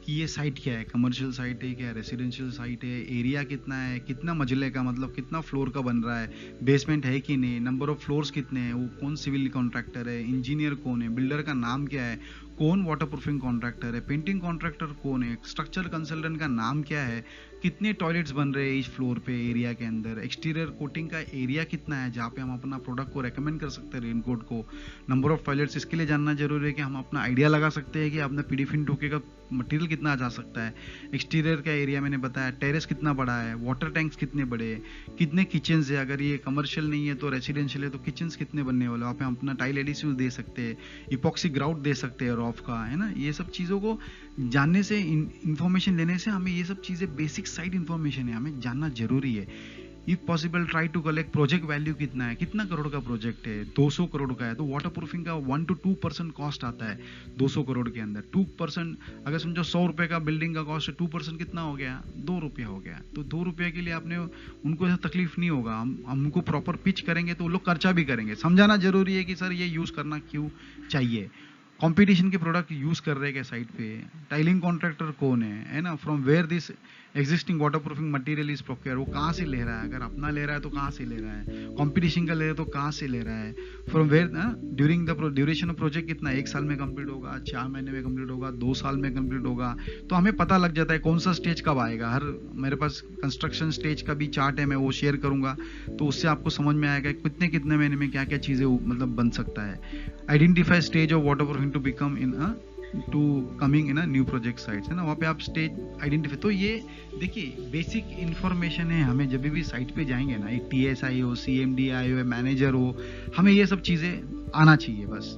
कि ये साइट क्या है, कमर्शियल साइट है क्या, रेसिडेंशियल साइट है, एरिया कितना है, कितना मंजिले का, मतलब कितना फ्लोर का बन रहा है, बेसमेंट है कि नहीं, नंबर ऑफ फ्लोर्स कितने हैं, वो कौन सिविल कॉन्ट्रैक्टर है, इंजीनियर कौन है, बिल्डर का नाम क्या है, कौन वाटर प्रूफिंग कॉन्ट्रैक्टर है, पेंटिंग कॉन्ट्रैक्टर कौन है, स्ट्रक्चर कंसल्टेंट का नाम क्या है, कितने टॉयलेट्स बन रहे हैं इस फ्लोर पे एरिया के अंदर, एक्सटीरियर कोटिंग का एरिया कितना है जहाँ पे हम अपना प्रोडक्ट को रेकमेंड कर सकते हैं रेनकोट को, नंबर ऑफ टॉयलेट्स इसके लिए जानना जरूरी है कि हम अपना आइडिया लगा सकते हैं कि अपना पीडीफिन ठोके का मटेरियल कितना जा सकता है। एक्सटीरियर का एरिया मैंने बताया, टेरेस कितना बड़ा है, वाटर टैंक्स कितने बड़े हैं, कितने किचन्स है, अगर ये कमर्शियल नहीं है तो रेसिडेंशियल है तो किचन्स कितने बनने वाले, वहाँ पे हम अपना टाइल एडिसिव दे सकते हैं, इपॉक्सी ग्राउट दे सकते हैं रॉफ का, है ना। ये सब चीज़ों को जानने से, इन्फॉर्मेशन लेने से हमें ये सब चीज़ें बेसिक साइट इन्फॉर्मेशन है, हमें जानना जरूरी है। If possible try to collect project value कितना है, कितना करोड़ का प्रोजेक्ट है, 200 करोड़ का है तो वाटर प्रूफिंग का 1 to 2% कॉस्ट आता है 200 करोड़ के अंदर। 2% अगर समझो 100 रुपए का बिल्डिंग का कॉस्ट है, 2% कितना हो गया, 2 रुपया हो गया। तो 2 रुपये के लिए आपने उनको ऐसा तकलीफ नहीं होगा, हम उनको प्रॉपर पिच करेंगे तो वो लोग खर्चा भी करेंगे। समझाना जरूरी है कि सर ये यूज करना क्यों चाहिए। कंपटीशन के प्रोडक्ट यूज कर रहे हैं क्या साइट पे, टाइलिंग कॉन्ट्रैक्टर कौन है ना, from where this existing water proofing material is procure, वो कहाँ से ले रहा है, अगर अपना ले रहा है तो कहाँ से ले रहा है, कंपटीशन का ले रहा है तो कहाँ से ले रहा है, from where, during the duration of project कितना, 1 साल में कंप्लीट होगा, 4 महीने में कंप्लीट होगा, 2 साल में कंप्लीट होगा, तो हमें पता लग जाता है कौन सा स्टेज कब आएगा। हर मेरे पास कंस्ट्रक्शन स्टेज का भी चार्ट है, मैं वो शेयर करूंगा, तो उससे आपको समझ में आएगा कितने कितने महीने में क्या क्या चीज़ें मतलब बन सकता है। Identify stage of water proofing to become in to coming in new project sites, है ना, वहाँ पे आप स्टेज आइडेंटिफाई। तो ये देखिए बेसिक इन्फॉर्मेशन है, हमें जब भी साइट पे जाएंगे ना, एक TSI हो, CMD हो, मैनेजर हो, हमें ये सब चीज़ें आना चाहिए। बस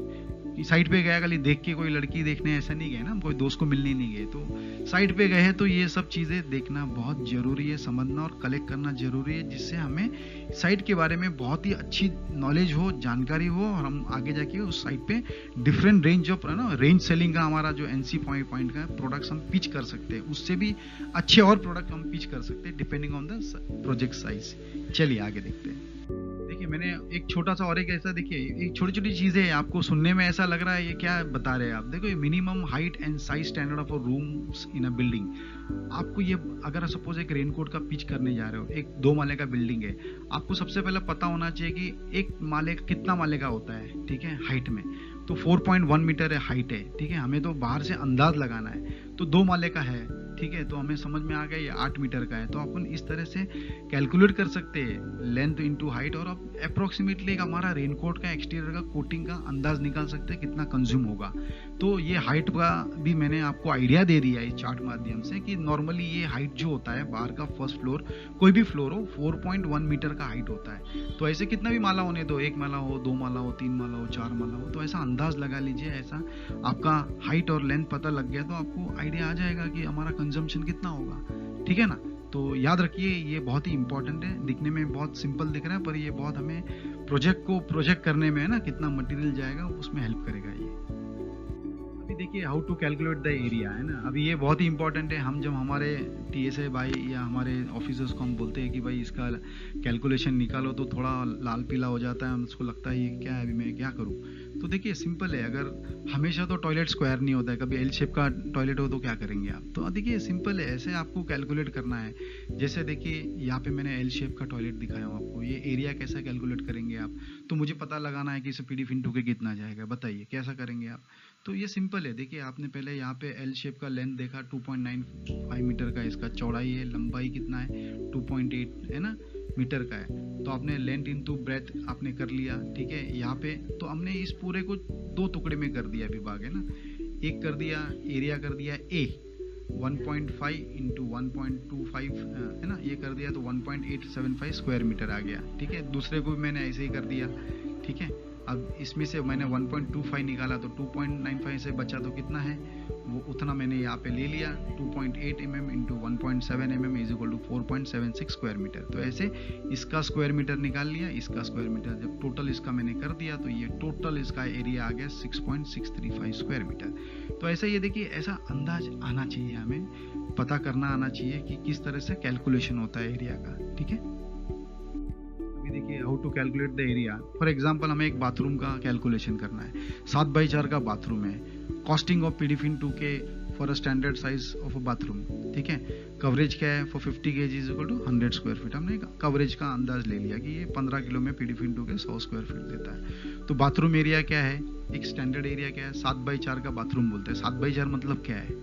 कि साइट पे गया खाली देख के कोई लड़की देखने ऐसा नहीं गए ना, हम कोई दोस्त को मिलने नहीं गए, तो साइट पे गए हैं तो ये सब चीज़ें देखना बहुत ज़रूरी है, समझना और कलेक्ट करना ज़रूरी है, जिससे हमें साइट के बारे में बहुत ही अच्छी नॉलेज हो, जानकारी हो, और हम आगे जाके उस साइट पे डिफरेंट रेंज ऑफ ना रेंज सेलिंग का हमारा जो NC पॉइंट का प्रोडक्ट्स हम पिच कर सकते हैं, उससे भी अच्छे और प्रोडक्ट हम पिच कर सकते हैं depending on the project size. चलिए आगे देखते हैं। देखिए मैंने एक छोटा सा और एक ऐसा, देखिए एक छोटी छोटी चीजें हैं, आपको सुनने में ऐसा लग रहा है ये क्या बता रहे हैं आप, देखो minimum height and size standard of rooms in a building. आपको ये अगर सपोज एक रेनकोट का पिच करने जा रहे हो, एक 2 माले का बिल्डिंग है, आपको सबसे पहले पता होना चाहिए कि एक माले कितना माले का होता है, ठीक है, हाइट में तो 4.1 मीटर है हाइट है, ठीक है, हमें तो बाहर से अंदाज लगाना है, तो 2 माले का है, ठीक है, तो हमें समझ में आ गया ये 8 मीटर का है, तो अपन इस तरह से कैलकुलेट कर सकते हैं लेंथ इनटू हाइट, और अब अप्रोक्सीमेटली हमारा रेनकोट का एक्सटीरियर का कोटिंग का अंदाज निकाल सकते हैं कितना कंज्यूम होगा। तो ये हाइट का भी मैंने आपको आइडिया दे दिया है इस चार्ट माध्यम से कि नॉर्मली ये हाइट जो होता है बाहर का फर्स्ट फ्लोर, कोई भी फ्लोर हो, 4.1 मीटर का हाइट होता है। तो ऐसे कितना भी माला होने दो, 1 माला हो, 2 माला हो, 3 माला हो, 4 माला हो, तो ऐसा अंदाज लगा लीजिए, ऐसा आपका हाइट और लेंथ पता लग गया तो आपको आइडिया आ जाएगा कि हमारा कंजम्पशन कितना होगा, ठीक है ना। तो याद रखिए ये बहुत ही इंपॉर्टेंट है, दिखने में बहुत सिंपल दिख रहा है पर ये बहुत हमें प्रोजेक्ट करने में, है ना, कितना मटेरियल जाएगा उसमें हेल्प करेगा ये। अभी देखिए how to calculate the area, है ना, अभी ये बहुत ही इंपॉर्टेंट है। हम जब हमारे TSA भाई या हमारे ऑफिसर्स को हम बोलते हैं कि भाई इसका कैलकुलेशन निकालो, तो थोड़ा लाल पीला हो जाता है, उसको लगता है ये क्या है, अभी मैं क्या करूँ। तो देखिए सिंपल है, अगर हमेशा तो टॉयलेट स्क्वायर नहीं होता है, कभी L शेप का टॉयलेट हो तो क्या करेंगे आप। तो देखिए सिंपल है, ऐसे आपको कैलकुलेट करना है। जैसे देखिए यहाँ पे मैंने L शेप का टॉयलेट दिखाया हूँ आपको, ये एरिया कैसा कैलकुलेट करेंगे आप, तो मुझे पता लगाना है कि इसे PD/2 कितना जाएगा, बताइए कैसा करेंगे आप। तो ये सिंपल है, देखिए आपने पहले यहाँ पे L शेप का लेंथ देखा 2.95 मीटर का, इसका चौड़ाई है, लंबाई कितना है 2.8 है ना मीटर का है, तो आपने लेंथ इनटू ब्रेथ आपने कर लिया, ठीक है। यहाँ पे तो हमने इस पूरे को 2 टुकड़े में कर दिया विभाग, है ना, एक कर दिया एरिया कर दिया A 1.5 इंटू 1.25 है ना, ये कर दिया तो 1.875 स्क्वायर मीटर आ गया, ठीक है। दूसरे को भी मैंने ऐसे ही कर दिया, ठीक है। अब इसमें से मैंने 1.25 निकाला तो 2.95 से बचा तो कितना है वो उतना मैंने यहाँ पे ले लिया, 2.8 mm into 1.7 mm is equal to 4.76 square metre. तो ऐसे इसका स्क्वायर मीटर निकाल लिया, इसका स्क्वायर मीटर, जब टोटल इसका मैंने कर दिया तो ये टोटल इसका एरिया आ गया 6.635 स्क्वायर मीटर। तो ऐसा ये देखिए, ऐसा अंदाज आना चाहिए, हमें पता करना आना चाहिए कि किस तरह से कैलकुलेशन होता है एरिया का, ठीक है। देखिए how to calculate the area, for example हमें एक बाथरूम का कैलकुलेशन करना है, 7x4 का बाथरूम है, कॉस्टिंग ऑफ PD/2 के for a standard size of a bathroom, ठीक है। कवरेज क्या है for 50 kg is equal to 100 square feet, हमने कवरेज का अंदाज ले लिया कि ये 15 किलो में PD/2 के 100 स्क्वायर फीट देता है। तो बाथरूम एरिया क्या है, एक स्टैंडर्ड एरिया क्या है, 7x4 का बाथरूम बोलते हैं। 7x4 मतलब क्या है,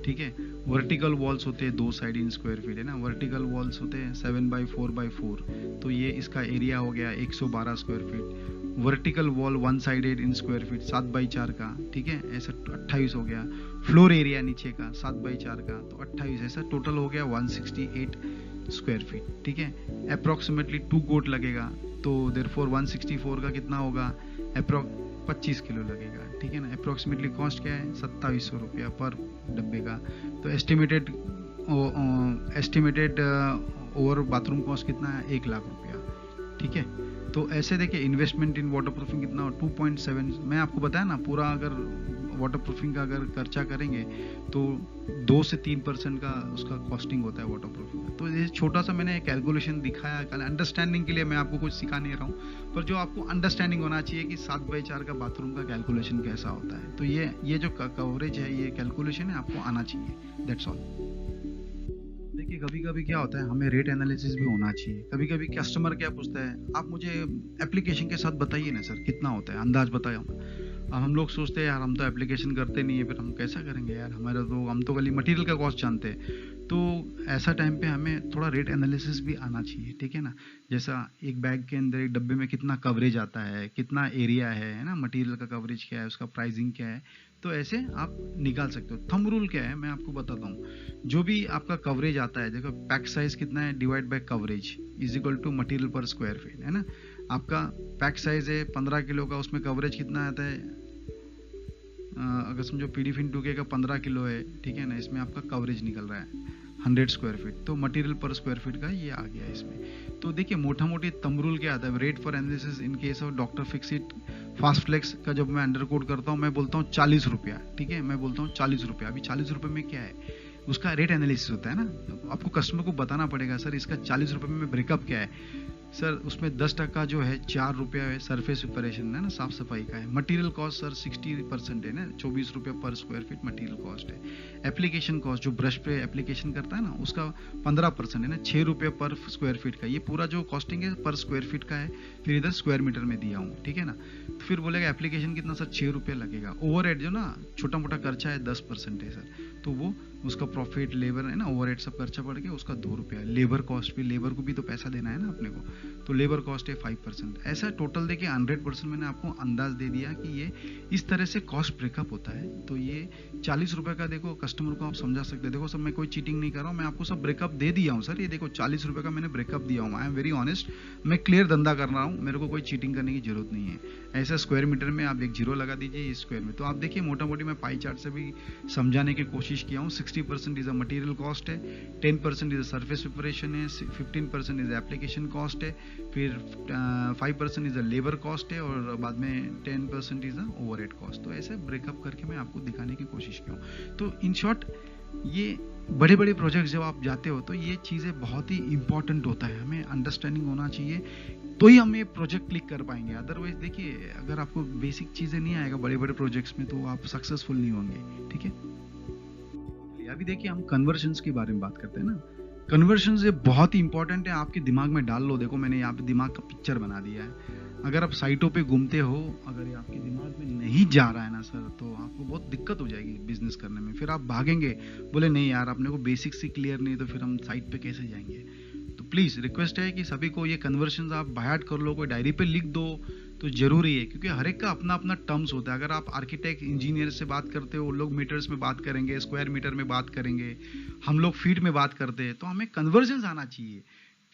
ठीक है। वर्टिकल वॉल्स होते हैं 2 साइड इन स्क्वायर फीट, है ना, वर्टिकल वॉल्स होते हैं 7x4x4, तो ये इसका एरिया हो गया 112 square feet. Vertical wall 1 sided in square feet 7x4 का, ठीक है, ऐसा 28 हो गया। फ्लोर एरिया नीचे का 7x4 का तो 28, ऐसा टोटल हो गया 168 स्क्वायर फीट, ठीक है। अप्रोक्सीमेटली 2 गोट लगेगा, तो देयरफॉर 164 का कितना होगा, 25 किलो लगेगा, ठीक है ना। अप्रोक्सीमेटली कॉस्ट क्या है 2700 रुपया पर डब्बे का। तो एस्टिमेटेड ओवर बाथरूम कॉस्ट कितना है 1 लाख रुपया, ठीक है। तो ऐसे देखिए इन्वेस्टमेंट इन वाटर प्रूफिंग कितना 2.7, मैं आपको बताया ना पूरा, अगर वाटर प्रूफिंग का अगर खर्चा करेंगे तो 2 से 3% का उसका कॉस्टिंग होता है वाटर प्रूफिंग का। तो ये छोटा सा मैंने कैलकुलेशन दिखाया, अंडरस्टैंडिंग के लिए। मैं आपको कुछ सिखा नहीं रहा हूँ, पर जो आपको अंडरस्टैंडिंग होना चाहिए कि 7x4 का बाथरूम का कैलकुलेशन कैसा होता है। तो ये जो कवरेज है, ये कैलकुलेशन है, आपको आना चाहिए। That's all. देखिए कभी कभी क्या होता है, हमें रेट एनालिसिस भी होना चाहिए। कभी कभी कस्टमर क्या पूछता है, आप मुझे एप्लीकेशन के साथ बताइए ना सर कितना होता है, अंदाज बताया। अब हम लोग सोचते हैं यार हम तो एप्लीकेशन करते नहीं है, फिर हम कैसा करेंगे यार, हम तो खाली मटेरियल का कॉस्ट जानते हैं। तो ऐसा टाइम पे हमें थोड़ा रेट एनालिसिस भी आना चाहिए, ठीक है ना। जैसा एक बैग के अंदर, एक डब्बे में कितना कवरेज आता है, कितना एरिया है ना, मटेरियल का कवरेज क्या है, उसका प्राइसिंग क्या है। तो ऐसे आप निकाल सकते हो। थंब रूल क्या है मैं आपको बताता हूँ। जो भी आपका कवरेज आता है, देखो पैक साइज कितना है divide by coverage is equal to material पर स्क्वायर फीट, है ना। आपका पैक साइज है 15 किलो का, उसमें कवरेज कितना आता है, अगर समझो पीडीफिन 2K का 15 किलो है, ठीक है ना, इसमें आपका कवरेज निकल रहा है 100 स्क्वायर फीट, तो मटेरियल पर स्क्वायर फीट का ये आ गया इसमें। तो देखिए मोटा मोटी थंब रूल क्या आता है, rate for analysis in case of doctor Fixit fast flex का जब मैं अंडर कोड करता हूँ, मैं बोलता हूँ 40 रुपया, ठीक है, मैं बोलता हूँ 40 रुपया। अभी 40 रुपये में क्या है, उसका रेट एनालिसिस होता है ना। आपको कस्टमर को बताना पड़ेगा सर इसका 40 रुपये में ब्रेकअप क्या है सर। उसमें 10% जो है 4 रुपया है सरफेस प्रिपरेशन है ना, साफ सफाई का है। मटेरियल कॉस्ट सर 60% है ना, 24 रुपया पर स्क्वायर फीट मटेरियल कॉस्ट है। एप्लीकेशन कॉस्ट जो ब्रश पे एप्लीकेशन करता है ना, उसका 15% है ना, 6 रुपये पर स्क्वायर फीट का। ये पूरा जो कॉस्टिंग है पर स्क्वायर फीट का है, फिर इधर स्क्वायर मीटर में दिया हूँ, ठीक है ना। तो फिर बोलेगा एप्लीकेशन कितना सर, 6 रुपये लगेगा। ओवरहेड जो ना छोटा मोटा खर्चा है 10% है सर, तो वो उसका प्रॉफिट लेबर है ना, ओवरहेड सब खर्चा पड़ के उसका 2 रुपया। लेबर कॉस्ट भी, लेबर को भी तो पैसा देना है ना अपने को, तो लेबर कॉस्ट है 5%। ऐसा टोटल देखिए 100% मैंने आपको अंदाज दे दिया कि ये इस तरह से कॉस्ट ब्रेकअप होता है। तो ये 40 रुपये का देखो कस्टमर को आप समझा सकते हैं। देखो सर मैं कोई चीटिंग नहीं कर रहा हूँ, मैं आपको सब ब्रेकअप दे दिया हूँ सर। ये देखो 40 रुपये का मैंने ब्रेकअप दिया हूँ। आई एम वेरी ऑनेस्ट, मैं क्लियर धंधा कर रहा हूँ, मेरे को कोई चीटिंग करने की जरूरत नहीं है। ऐसा स्क्वायर मीटर में आप एक जीरो लगा दीजिए इस स्क्वायर में। तो आप देखिए मोटा मोटी मैं पाई चार्ट से भी समझाने की कोशिश किया हूँ। 60% इज अ मटेरियल कॉस्ट है, 10% इज अ सर्फेस प्रिपरेशन है, 15% इज एप्लीकेशन कॉस्ट है, फिर 5% इज अ लेबर कॉस्ट है, और बाद में 10% इज अ ओवरहेड कॉस्ट। तो ऐसे ब्रेकअप करके मैं आपको दिखाने की कोशिश किया हूँ। तो इन शॉर्ट ये बड़े बड़े प्रोजेक्ट जब आप जाते हो तो ये चीज़ें बहुत ही इंपॉर्टेंट होता है, हमें अंडरस्टैंडिंग होना चाहिए, तो ही हम ये प्रोजेक्ट क्लिक कर पाएंगे। अदरवाइज देखिए अगर आपको बेसिक चीज़ें नहीं आएगा बड़े बड़े प्रोजेक्ट्स में, तो आप सक्सेसफुल नहीं होंगे, ठीक है। अभी देखिए हम कन्वर्जन्स के बारे में बात करते हैं ना। कन्वर्जन्स ये बहुत ही इंपॉर्टेंट है, आपके दिमाग में डाल लो। देखो मैंने यहाँ पे दिमाग का पिक्चर बना दिया है। अगर आप साइटों पे घूमते हो, अगर ये आपके दिमाग में नहीं जा रहा है ना सर, तो आपको बहुत दिक्कत हो जाएगी बिजनेस करने में। फिर आप भागेंगे, बोले नहीं यार अपने को बेसिक से क्लियर नहीं, तो फिर हम साइट पे कैसे जाएंगे। तो प्लीज़ रिक्वेस्ट है कि सभी को ये कन्वर्जन्स आप बाय कर लो, कोई डायरी पे लिख दो तो जरूरी है, क्योंकि हर एक का अपना अपना टर्म्स होता है। अगर आप आर्किटेक्ट इंजीनियर से बात करते हो, लोग मीटर्स में बात करेंगे, स्क्वायर मीटर में बात करेंगे, हम लोग फीट में बात करते हैं। तो हमें कन्वर्जन्स आना चाहिए।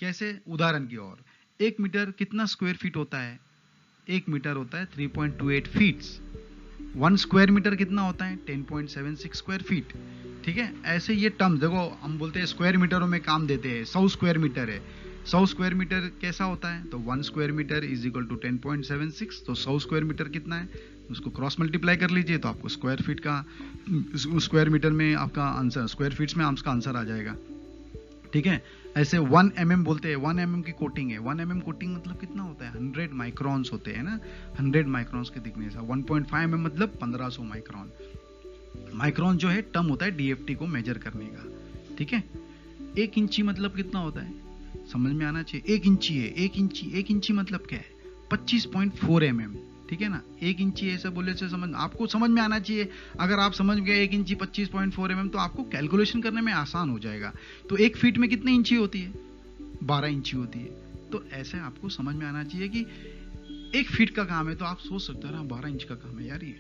कैसे, उदाहरण की ओर, 1 मीटर कितना स्क्वायर फीट होता है। 1 मीटर होता है 3.28 फीट्स। 1 स्क्वायर मीटर कितना होता है, 10.76 स्क्वायर फीट, ठीक है। ऐसे ये टर्म्स देखो, हम बोलते हैं स्क्वायर मीटरों में काम देते हैं। 100 स्क्वायर मीटर है, 100 स्क्वायर मीटर कैसा होता है, तो 1 square metre is equal to 10.76। तो 100 स्क्वायर मीटर कितना है, उसको क्रॉस मल्टीप्लाई कर लीजिए, तो आपको स्क्वायर फीट का, स्क्वायर मीटर में आपका आंसर, स्क्वायर फीट्स में आपका आंसर आ जाएगा, ठीक है। ऐसे 1 mm बोलते हैं, 1 mm की कोटिंग है। 1 mm कोटिंग मतलब कितना होता है, 100 माइक्रॉन्स होते हैं ना, 100 माइक्रॉन्स के थिकनेस। 1.5 mm मतलब 1500 माइक्रॉन। माइक्रॉन जो है टर्म होता है DFT को मेजर करने का, ठीक है। 1 इंची मतलब कितना होता है, समझ में आना चाहिए। 1 इंची है, 1 इंची मतलब क्या है, 25.4 mm, ठीक है ना। 1 इंची ऐसा बोले से आपको समझ में आना चाहिए। अगर आप समझ गए 1 इंची 25.4 mm, तो आपको कैलकुलेशन करने में आसान हो जाएगा। तो 1 फीट में कितनी इंची होती है, 12 इंची होती है। तो ऐसे आपको समझ में आना चाहिए कि 1 फीट का काम है, तो आप सोच सकते हो ना 12 इंच का काम है यार ये,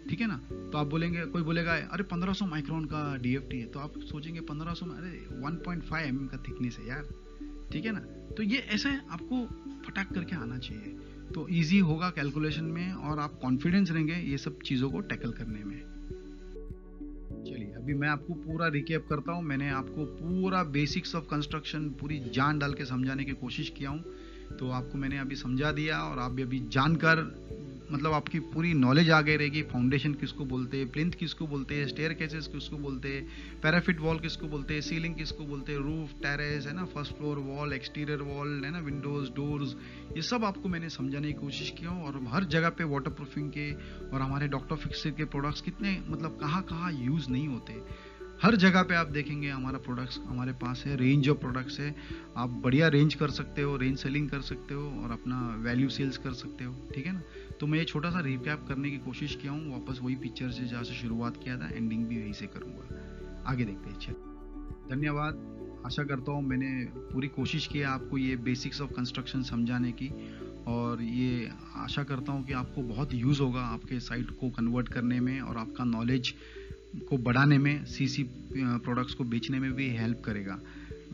ठीक है ना। तो आप बोलेंगे, कोई बोलेगा अरे 1500 माइक्रोन का DFT है, तो आप सोचेंगे 1500, अरे 1.5 mm का थिकनेस है यार, ठीक है ना। तो ये ऐसे आपको फटाक करके आना चाहिए, तो इजी होगा कैलकुलेशन में, और आप कॉन्फिडेंस रहेंगे ये सब चीज़ों को टैकल करने में। चलिए अभी मैं आपको पूरा रिकैप करता हूँ। मैंने आपको पूरा बेसिक्स ऑफ कंस्ट्रक्शन पूरी जान डाल के समझाने की कोशिश किया हूँ। तो आपको मैंने अभी समझा दिया, और आप भी अभी जानकर मतलब आपकी पूरी नॉलेज आगे रहेगी। फाउंडेशन किसको बोलते हैं, प्लिंथ किसको बोलते हैं, स्टेयर केसेस किसको बोलते हैं, पैराफिट वॉल किसको बोलते हैं, सीलिंग किसको बोलते हैं, रूफ, टेरेस, है ना, first floor wall, exterior wall, है ना, विंडोज, डोर्स, ये सब आपको मैंने समझाने की कोशिश किया हूँ। और हर जगह पे वाटर प्रूफिंग के और हमारे डॉक्टर फिक्सर के प्रोडक्ट्स कितने मतलब कहाँ कहाँ यूज़ नहीं होते, हर जगह पे आप देखेंगे हमारा प्रोडक्ट्स हमारे पास है, रेंज ऑफ प्रोडक्ट्स है। आप बढ़िया रेंज कर सकते हो, रेंज सेलिंग कर सकते हो और अपना वैल्यू सेल्स कर सकते हो, ठीक है ना। तो मैं ये छोटा सा रिकैप करने की कोशिश किया हूँ, वापस वही पिक्चर से जहाँ से शुरुआत किया था, एंडिंग भी वहीं से करूँगा। आगे देखते हैं। चलिए, धन्यवाद। आशा करता हूँ मैंने पूरी कोशिश की है आपको ये बेसिक्स ऑफ कंस्ट्रक्शन समझाने की, और ये आशा करता हूँ कि आपको बहुत यूज़ होगा आपके साइट को कन्वर्ट करने में और आपका नॉलेज को बढ़ाने में, सीसी प्रोडक्ट्स को बेचने में भी हेल्प करेगा।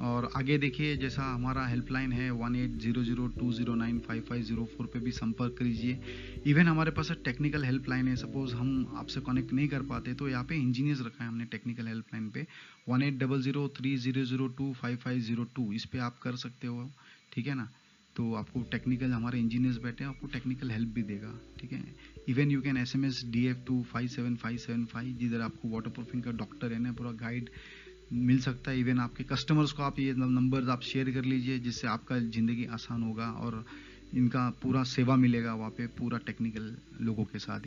और आगे देखिए, जैसा हमारा हेल्पलाइन है 180020955504 पे भी संपर्क कीजिए। इवन हमारे पास टेक्निकल हेल्पलाइन है, सपोज हम आपसे कनेक्ट नहीं कर पाते तो यहाँ पे इंजीनियर्स रखा है हमने टेक्निकल हेल्पलाइन पे 180030025502, इस पे आप कर सकते हो, ठीक है ना। तो आपको टेक्निकल हमारे इंजीनियर्स बैठे हैं, आपको टेक्निकल हेल्प भी देगा, ठीक है। Even you can SMS DF to 57575, जिधर आपको वाटर प्रूफिंग का डॉक्टर है ना पूरा गाइड मिल सकता है। इवन आपके कस्टमर्स को आप ये नंबर आप शेयर कर लीजिए, जिससे आपका ज़िंदगी आसान होगा और इनका पूरा सेवा मिलेगा वहाँ पे पूरा टेक्निकल लोगों के साथ।